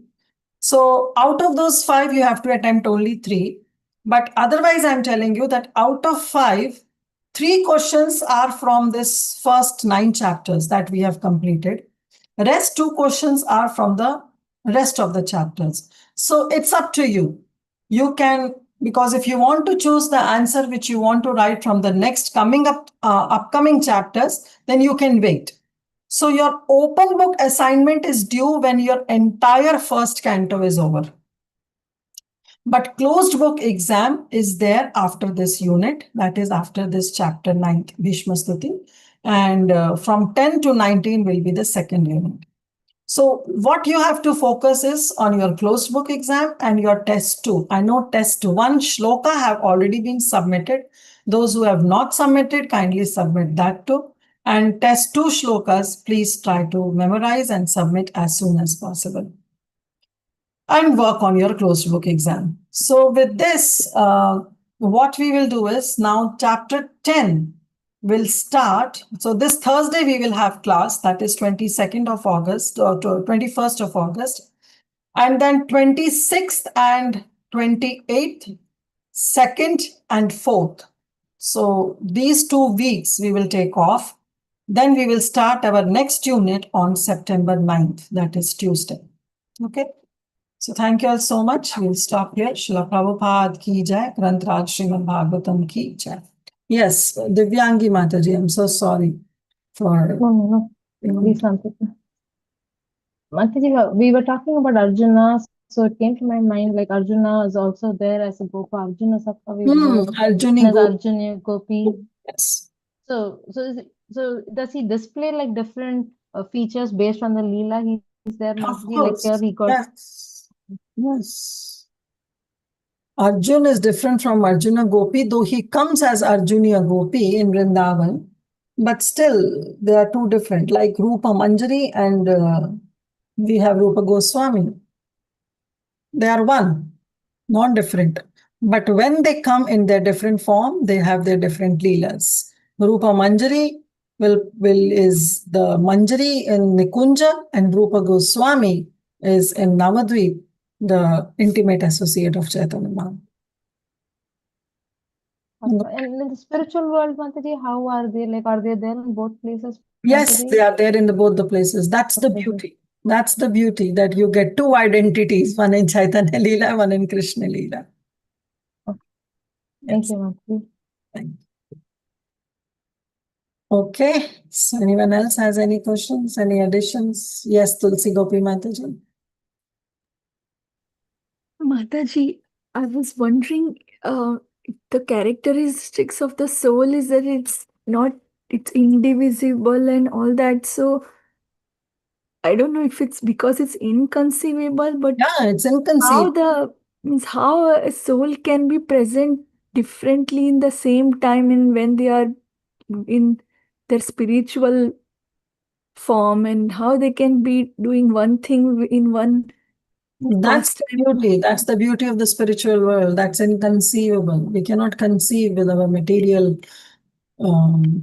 So out of those 5, you have to attempt only 3. But otherwise, I'm telling you that out of 5, 3 questions are from this first 9 chapters that we have completed. The rest 2 questions are from the rest of the chapters. So it's up to you. You can, because if you want to choose the answer which you want to write from the next upcoming chapters, then you can wait. So your open book assignment is due when your entire first canto is over. But closed book exam is there after this unit, that is after this chapter 9, Bhishma Stuti. And from 10 to 19 will be the second unit. So what you have to focus is on your closed book exam and your test 2. I know test 1 shloka have already been submitted. Those who have not submitted, kindly submit that too. And test 2 shlokas, please try to memorize and submit as soon as possible. And work on your closed book exam. So with this, what we will do is now chapter 10 will start. So this Thursday we will have class, that is 22nd of August or 21st of August. And then 26th and 28th, 2nd, and 4th. So these 2 weeks we will take off. Then we will start our next unit on September 9th, that is Tuesday. Okay. So thank you all so much. We'll stop here. Srila Prabhupada ki jai, Granth Srimad Bhagavatam ki jai. Yes, Divyangi Mataji, I'm so sorry for... No. Please, Mataji. Mataji, we were talking about Arjuna, so it came to my mind like Arjuna is also there as a Gopa. Arjuna Arjuni as Arjuna Gopi. Yes. So does he display like different features based on the Leela he's there? Mataji, like here he got. Yes. Arjun is different from Arjuna Gopi, though he comes as Arjuna Gopi in Vrindavan, but still they are two different, like Rupa Manjari and we have Rupa Goswami. They are one, not different. But when they come in their different form, they have their different leelas. Rupa Manjari is the Manjari in Nikunja, and Rupa Goswami is in Navadvip, the intimate associate of Chaitanya Mahaprabhu. And in the spiritual world, Mataji, how are they? Like, are they there in both places? Yes, they are there in both the places. That's the beauty. That's the beauty, that you get two identities, one in Chaitanya Leela, one in Krishna Leela. Okay. Thank you, Mataji. Thank you. Okay, so anyone else has any questions, any additions? Yes, Tulsi Gopi Mataji. Mataji, I was wondering, the characteristics of the soul is that it's indivisible and all that. So I don't know if it's because it's inconceivable, but yeah, it's inconceivable. How a soul can be present differently in the same time and when they are in their spiritual form, and how they can be doing one thing in one. That's the beauty. That's the beauty of the spiritual world. That's inconceivable. We cannot conceive with our material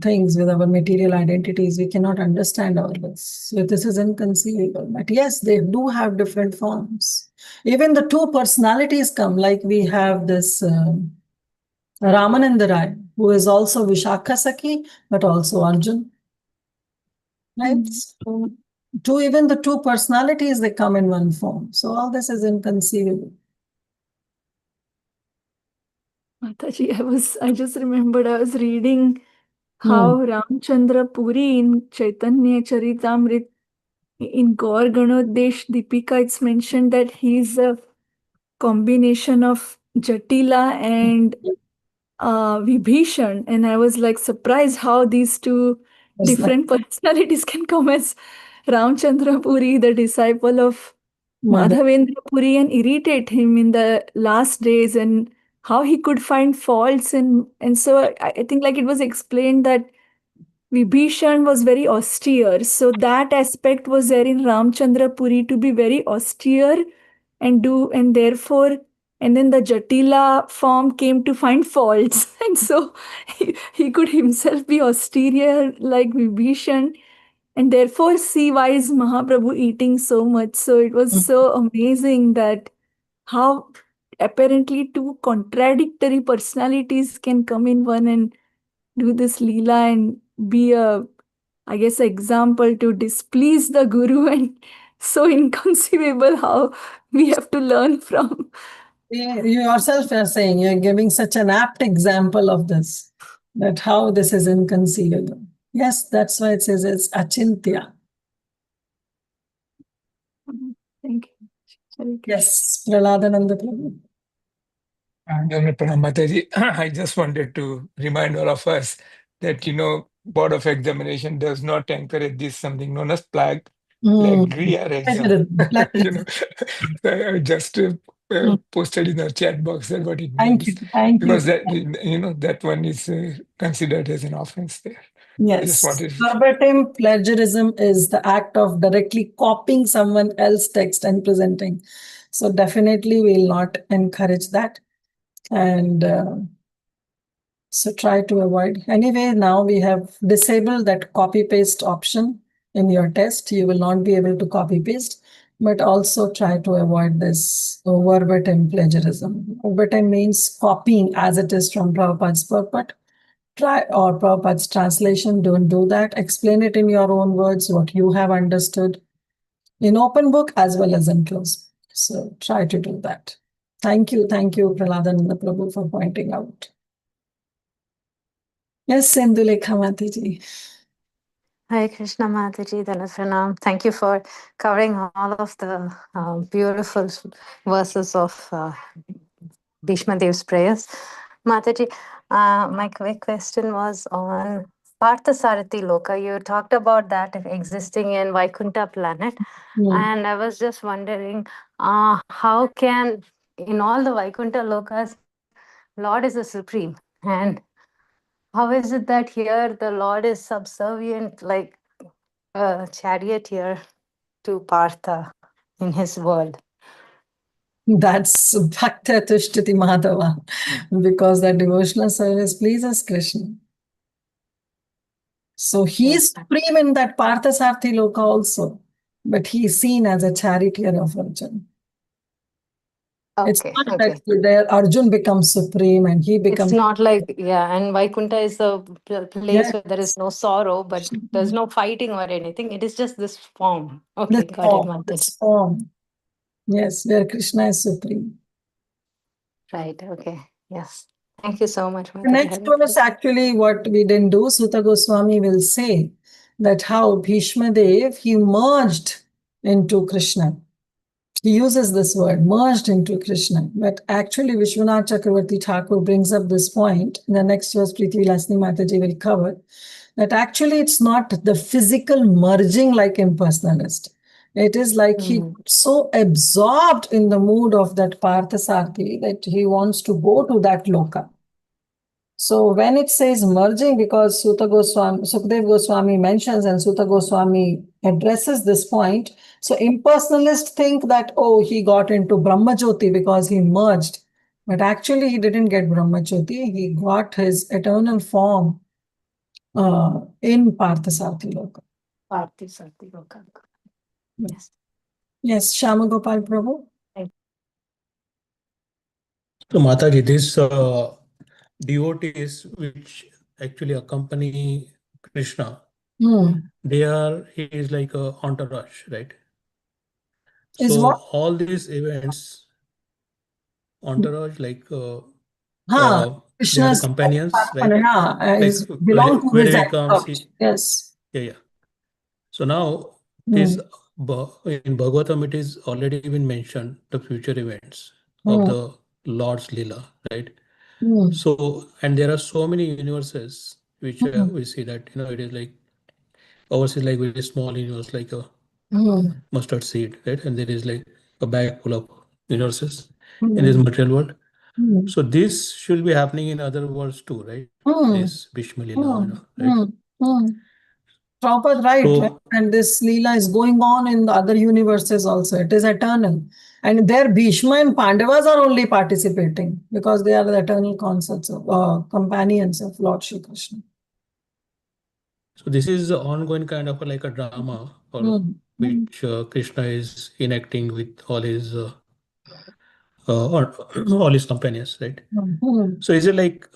things, with our material identities. We cannot understand all this. So this is inconceivable. But yes, they do have different forms. Even the two personalities come, like we have this Ramananda Rai, who is also Vishakha Sakhi, but also Arjun. Right? So even the two personalities, they come in one form. So all this is inconceivable. Mataji, I just remembered I was reading how Ramchandra Puri in Chaitanya Charitamrit, in Gaur Ganodesh Deepika, it's mentioned that he's a combination of Jatila and Vibhishan, and I was like surprised how these two different personalities can come as Ramchandra Puri, the disciple of Madhavendra Puri, and irritate him in the last days, and how he could find faults. And so I think like it was explained that Vibhishan was very austere. So that aspect was there in Ramchandra Puri, to be very austere and therefore, and then the Jatila form came to find faults. And so he could himself be austere like Vibhishan, and therefore see why is Mahaprabhu eating so much. So it was so amazing that how apparently two contradictory personalities can come in one and do this Leela and be I guess, example to displease the Guru, and so inconceivable how we have to learn from. You yourself are saying, you're giving such an apt example of this, that how this is inconceivable. Yes, that's why it says it's achintya. Thank you. Yes, Praladananda Prabhu. Mataji, I just wanted to remind all of us that, Board of Examination does not encourage this something known as plagiarism. I just posted in the chat box that what it means. Thank because you. that one is considered as an offense there. Yes. Verbatim plagiarism is the act of directly copying someone else's text and presenting. So definitely we'll not encourage that. And so try to avoid. Anyway, now we have disabled that copy paste option in your test. You will not be able to copy paste. but also try to avoid this verbatim plagiarism. Verbatim means copying as it is from Prabhupada's purport. Try or Prabhupada's translation. Don't do that. Explain it in your own words, what you have understood in open book as well as in closed. So try to do that. Thank you, Praladananda Prabhu, for pointing out. Yes, Sindhulekha Mataji. Hare Krishna Mataji, Dhanapranam. Thank you for covering all of the beautiful verses of Bhishma Dev's prayers. Mataji, my quick question was on Parthasarathi Loka. You talked about that existing in Vaikuntha planet. And I was just wondering, how can, in all the Vaikuntha Lokas, Lord is the supreme. And how is it that here the Lord is subservient like a charioteer to Partha in his world? That's Bhakta Tushtiti Madhava, because that devotional service pleases Krishna. So he is supreme in that Parthasarthi Loka also, but he is seen as a charioteer of Arjun. It's not that there Arjun becomes supreme and he becomes... It's not like, and Vaikuntha is the place where there is no sorrow, but there's no fighting or anything. It is just this form. Okay, got it, Mataji. This form. Yes, where Krishna is supreme. Right, okay, yes. Thank you so much, Mataji. The next one is actually what we didn't do. Sutta Goswami will say that how Bhishma Dev, he merged into Krishna. He uses this word, merged into Krishna. But actually, Vishwanath Chakravarti Thakur brings up this point. In the next verse, Preeti Vilasini Mataji will cover that actually it's not the physical merging like impersonalist. It is like he so absorbed in the mood of that Parthasarthi that he wants to go to that loka. So when it says merging, because Sukdev Goswami mentions and Sutta Goswami addresses this point, so impersonalists think that, oh, he got into Brahmajyoti because he merged. But actually he didn't get Brahmajyoti, he got his eternal form in Parthasarthi Loka. Parthasarthi Loka. Yes. Yes, Shama Gopal Prabhu. So Mataji, this devotees which actually accompany Krishna, he is like a entourage, right? Is so what? all these events, entourage, like they are the companions, right? Like belong to his wherever he comes, yes. Yeah. So now this in Bhagavatam, it is already been mentioned the future events of the Lord's Leela, right? So, and there are so many universes which we see that, it is like ours is like very small universe, like a mustard seed, right? And there is like a bag full of universes in this material world. So this should be happening in other worlds too, right? This Bhishma Leela, right? Prabhupada, right? And this Leela is going on in the other universes also. It is eternal. And there Bhishma and Pandavas are only participating because they are the eternal concepts of companions of Lord Shri Krishna. So this is an ongoing kind of like a drama, or which Krishna is enacting with all his companions, right? So is it like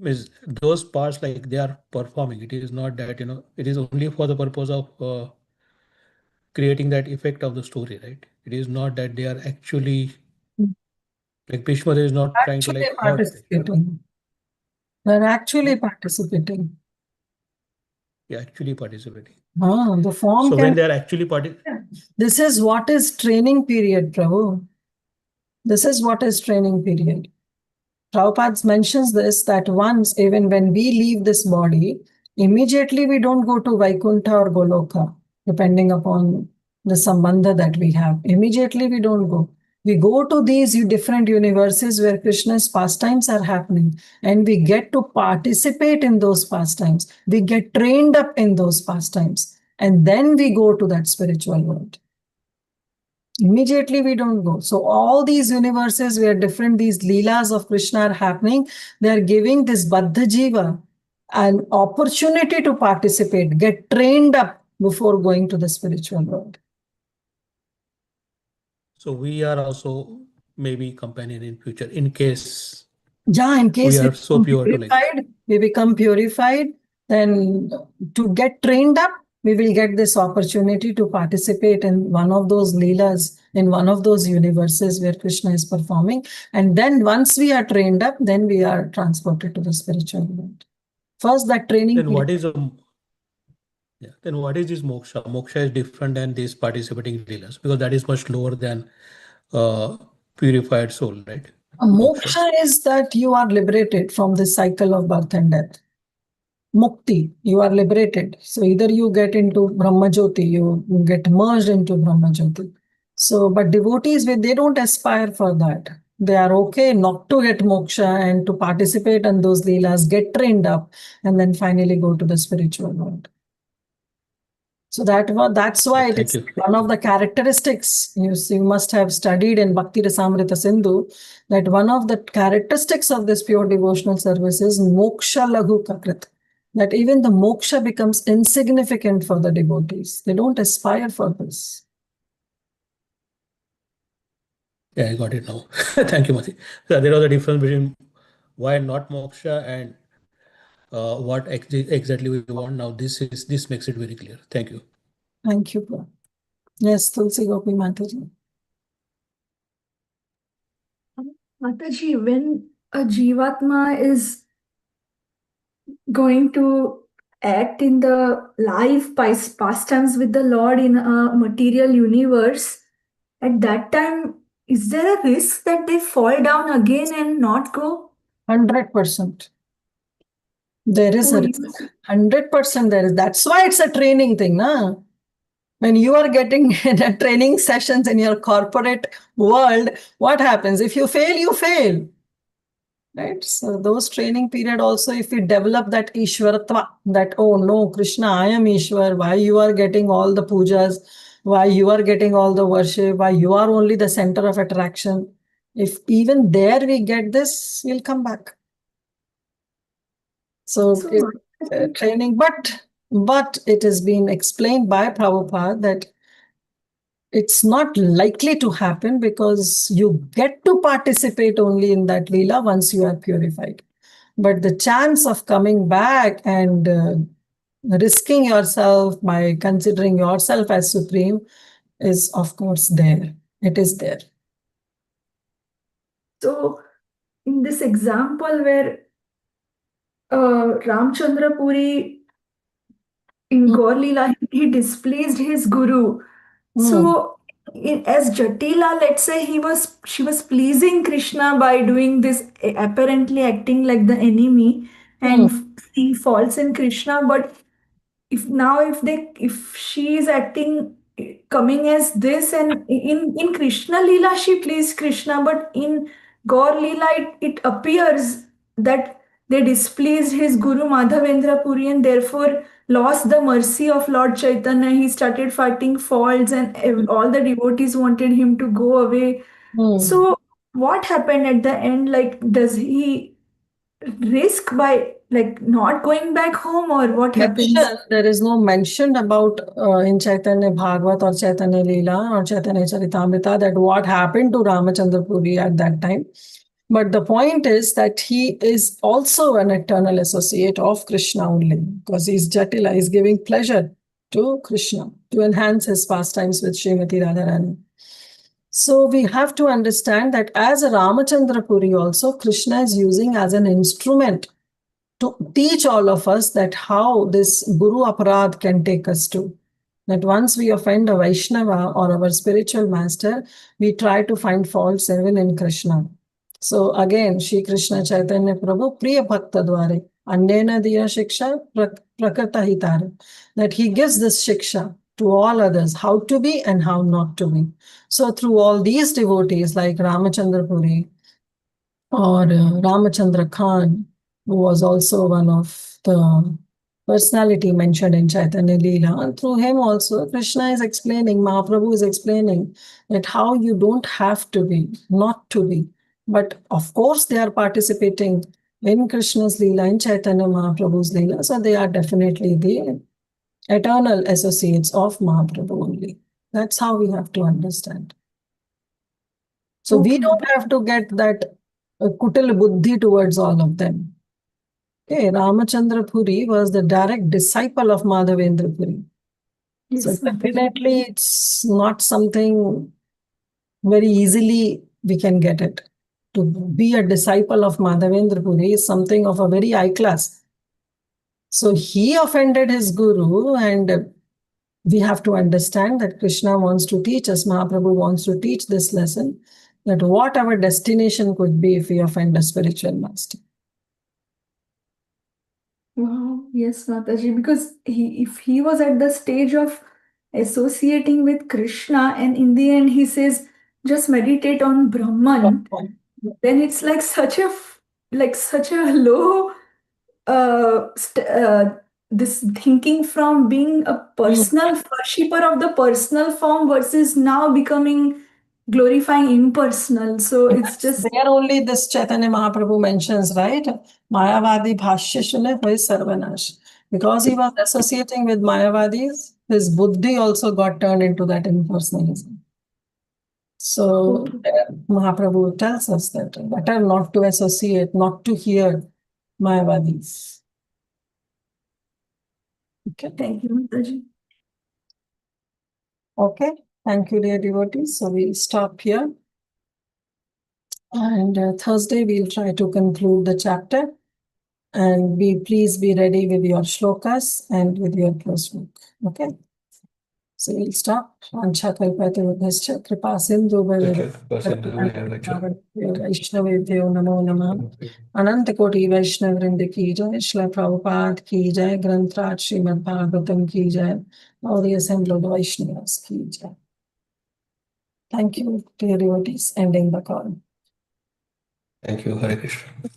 is those parts like they are performing? It is not that it is only for the purpose of creating that effect of the story, right? It is not that they are actually like Bhishma is not trying to like participating. They're actually participating. Yeah, actually participating. The form. So when they are actually participating, this is what is training period, Prabhu. This is what is training period. Prabhupada mentions this, that once, even when we leave this body, immediately we don't go to Vaikuntha or Goloka, depending upon the sambandha that we have. Immediately we don't go. We go to these different universes where Krishna's pastimes are happening, and we get to participate in those pastimes. We get trained up in those pastimes, and then we go to that spiritual world. Immediately we don't go. So all these universes where these leelas of Krishna are happening, they are giving this Baddha Jiva an opportunity to participate, get trained up before going to the spiritual world. So we are also maybe companion in future in case Yeah, in case we are so pure to like. we become purified, then to get trained up, we will get this opportunity to participate in one of those leelas, in one of those universes where Krishna is performing. And then once we are trained up, then we are transported to the spiritual world. First, that training. Then what is then what is this moksha? Moksha is different than this participating leelas because that is much lower than purified soul, right? Moksha is that you are liberated from this cycle of birth and death. Mukti, you are liberated. So either you get into Brahma Jyoti, you get merged into Brahma Jyoti. So, but devotees, they don't aspire for that. They are okay not to get moksha and to participate in those leelas, get trained up, and then finally go to the spiritual world. So that's why it is one of the characteristics you must have studied in Bhakti Rasamrita Sindhu, that one of the characteristics of this pure devotional service is moksha laghu kakrit, that even the moksha becomes insignificant for the devotees. They don't aspire for this. Yeah, I got it now. Thank you, Mati. So there was a difference between why not moksha and what exactly we want. Now this makes it very clear. Thank you. Thank you, Prabhu. Yes, Tulsi Gopi Mataji. Mataji, when a Jivatma is going to act in the life pastimes with the Lord in a material universe, at that time, is there a risk that they fall down again and not go? 100%. There is a risk. 100% there is. That's why it's a training thing, na? When you are getting training sessions in your corporate world, what happens? If you fail, you fail. Right? So those training period also, if we develop that Ishwaratva, that, oh no, Krishna, I am Ishwar, why you are getting all the pujas, why you are getting all the worship, why you are only the center of attraction. If even there we get this, we'll come back. So training, but it has been explained by Prabhupada that it's not likely to happen because you get to participate only in that Leela once you are purified. But the chance of coming back and risking yourself by considering yourself as supreme is, of course, there. It is there. So, in this example where Ramchandra Puri in Gaur Leela, he displeased his guru. So, as Jatila, let's say she was pleasing Krishna by doing this, apparently acting like the enemy and seeing faults in Krishna. But if she is acting, coming as this, and in Krishna Leela she pleased Krishna, but in Gaur Leela it appears that they displeased his Guru Madhavendra Puri and therefore lost the mercy of Lord Chaitanya. He started fighting faults and all the devotees wanted him to go away. So what happened at the end? Like, does he risk by like not going back home, or what happens? There is no mention about in Chaitanya Bhagavat or Chaitanya Leela or Chaitanya Charitamrita that what happened to Ramachandra Puri at that time. But the point is that he is also an eternal associate of Krishna only, because he's Jatila, he's giving pleasure to Krishna to enhance his pastimes with Srimati Radharani. So we have to understand that as a Ramachandra Puri also, Krishna is using as an instrument to teach all of us that how this Guru Aparad can take us to. That once we offend a Vaishnava or our spiritual master, we try to find faults even in Krishna. So again, Shri Krishna Chaitanya Prabhu, Priya Bhakta Dware, Annena Diya Shiksha Prakrita Hitare, that he gives this Shiksha to all others, how to be and how not to be. So through all these devotees like Ramachandra Puri or Ramachandra Khan, who was also one of the personality mentioned in Chaitanya Leela, and through him also Krishna is explaining, Mahaprabhu is explaining that how you don't have to be, not to be. But of course they are participating in Krishna's Leela, in Chaitanya Mahaprabhu's Leela, so they are definitely the eternal associates of Mahaprabhu only. That's how we have to understand. So we Okay. don't have to get that kutil buddhi towards all of them. Okay, Ramachandra Puri was the direct disciple of Madhavendra Puri. Yes, So Mataji. definitely it's not something very easily we can get it. To be a disciple of Madhavendra Puri is something of a very high class. So he offended his guru, and we have to understand that Krishna wants to teach us, Mahaprabhu wants to teach this lesson, that what our destination could be if we offend a spiritual master. Wow, yes, Mataji, because if he was at the stage of associating with Krishna, and in the end he says, just meditate on Brahman, then it's like such a low this thinking from being a personal worshipper of the personal form versus now becoming glorifying impersonal. So it's just There only this Chaitanya Mahaprabhu mentions, right? Mayavadi bhashya shune hoy sarvanash. Because he was associating with Mayavadis, his buddhi also got turned into that impersonalism. So Mahaprabhu tells us that better not to associate, not to hear Mayavadis. Okay. thank you, Mataji. Okay. Thank you, dear devotees. So we'll stop here. And Thursday we'll try to conclude the chapter. And please be ready with your shlokas and with your close book. Okay. So we'll stop. Vancha kalpatarubhascha kripa sindhu Vaishnavebhyo namo namah. Ananta Koti Vaishnavrinda ki jai, Shla Prabhupada ki jai, Grantraj Srimad Bhagavatam ki jai, all the assembled Vaishnavas ki jai. Thank you, dear devotees. Ending the call. Thank you, Hare Krishna.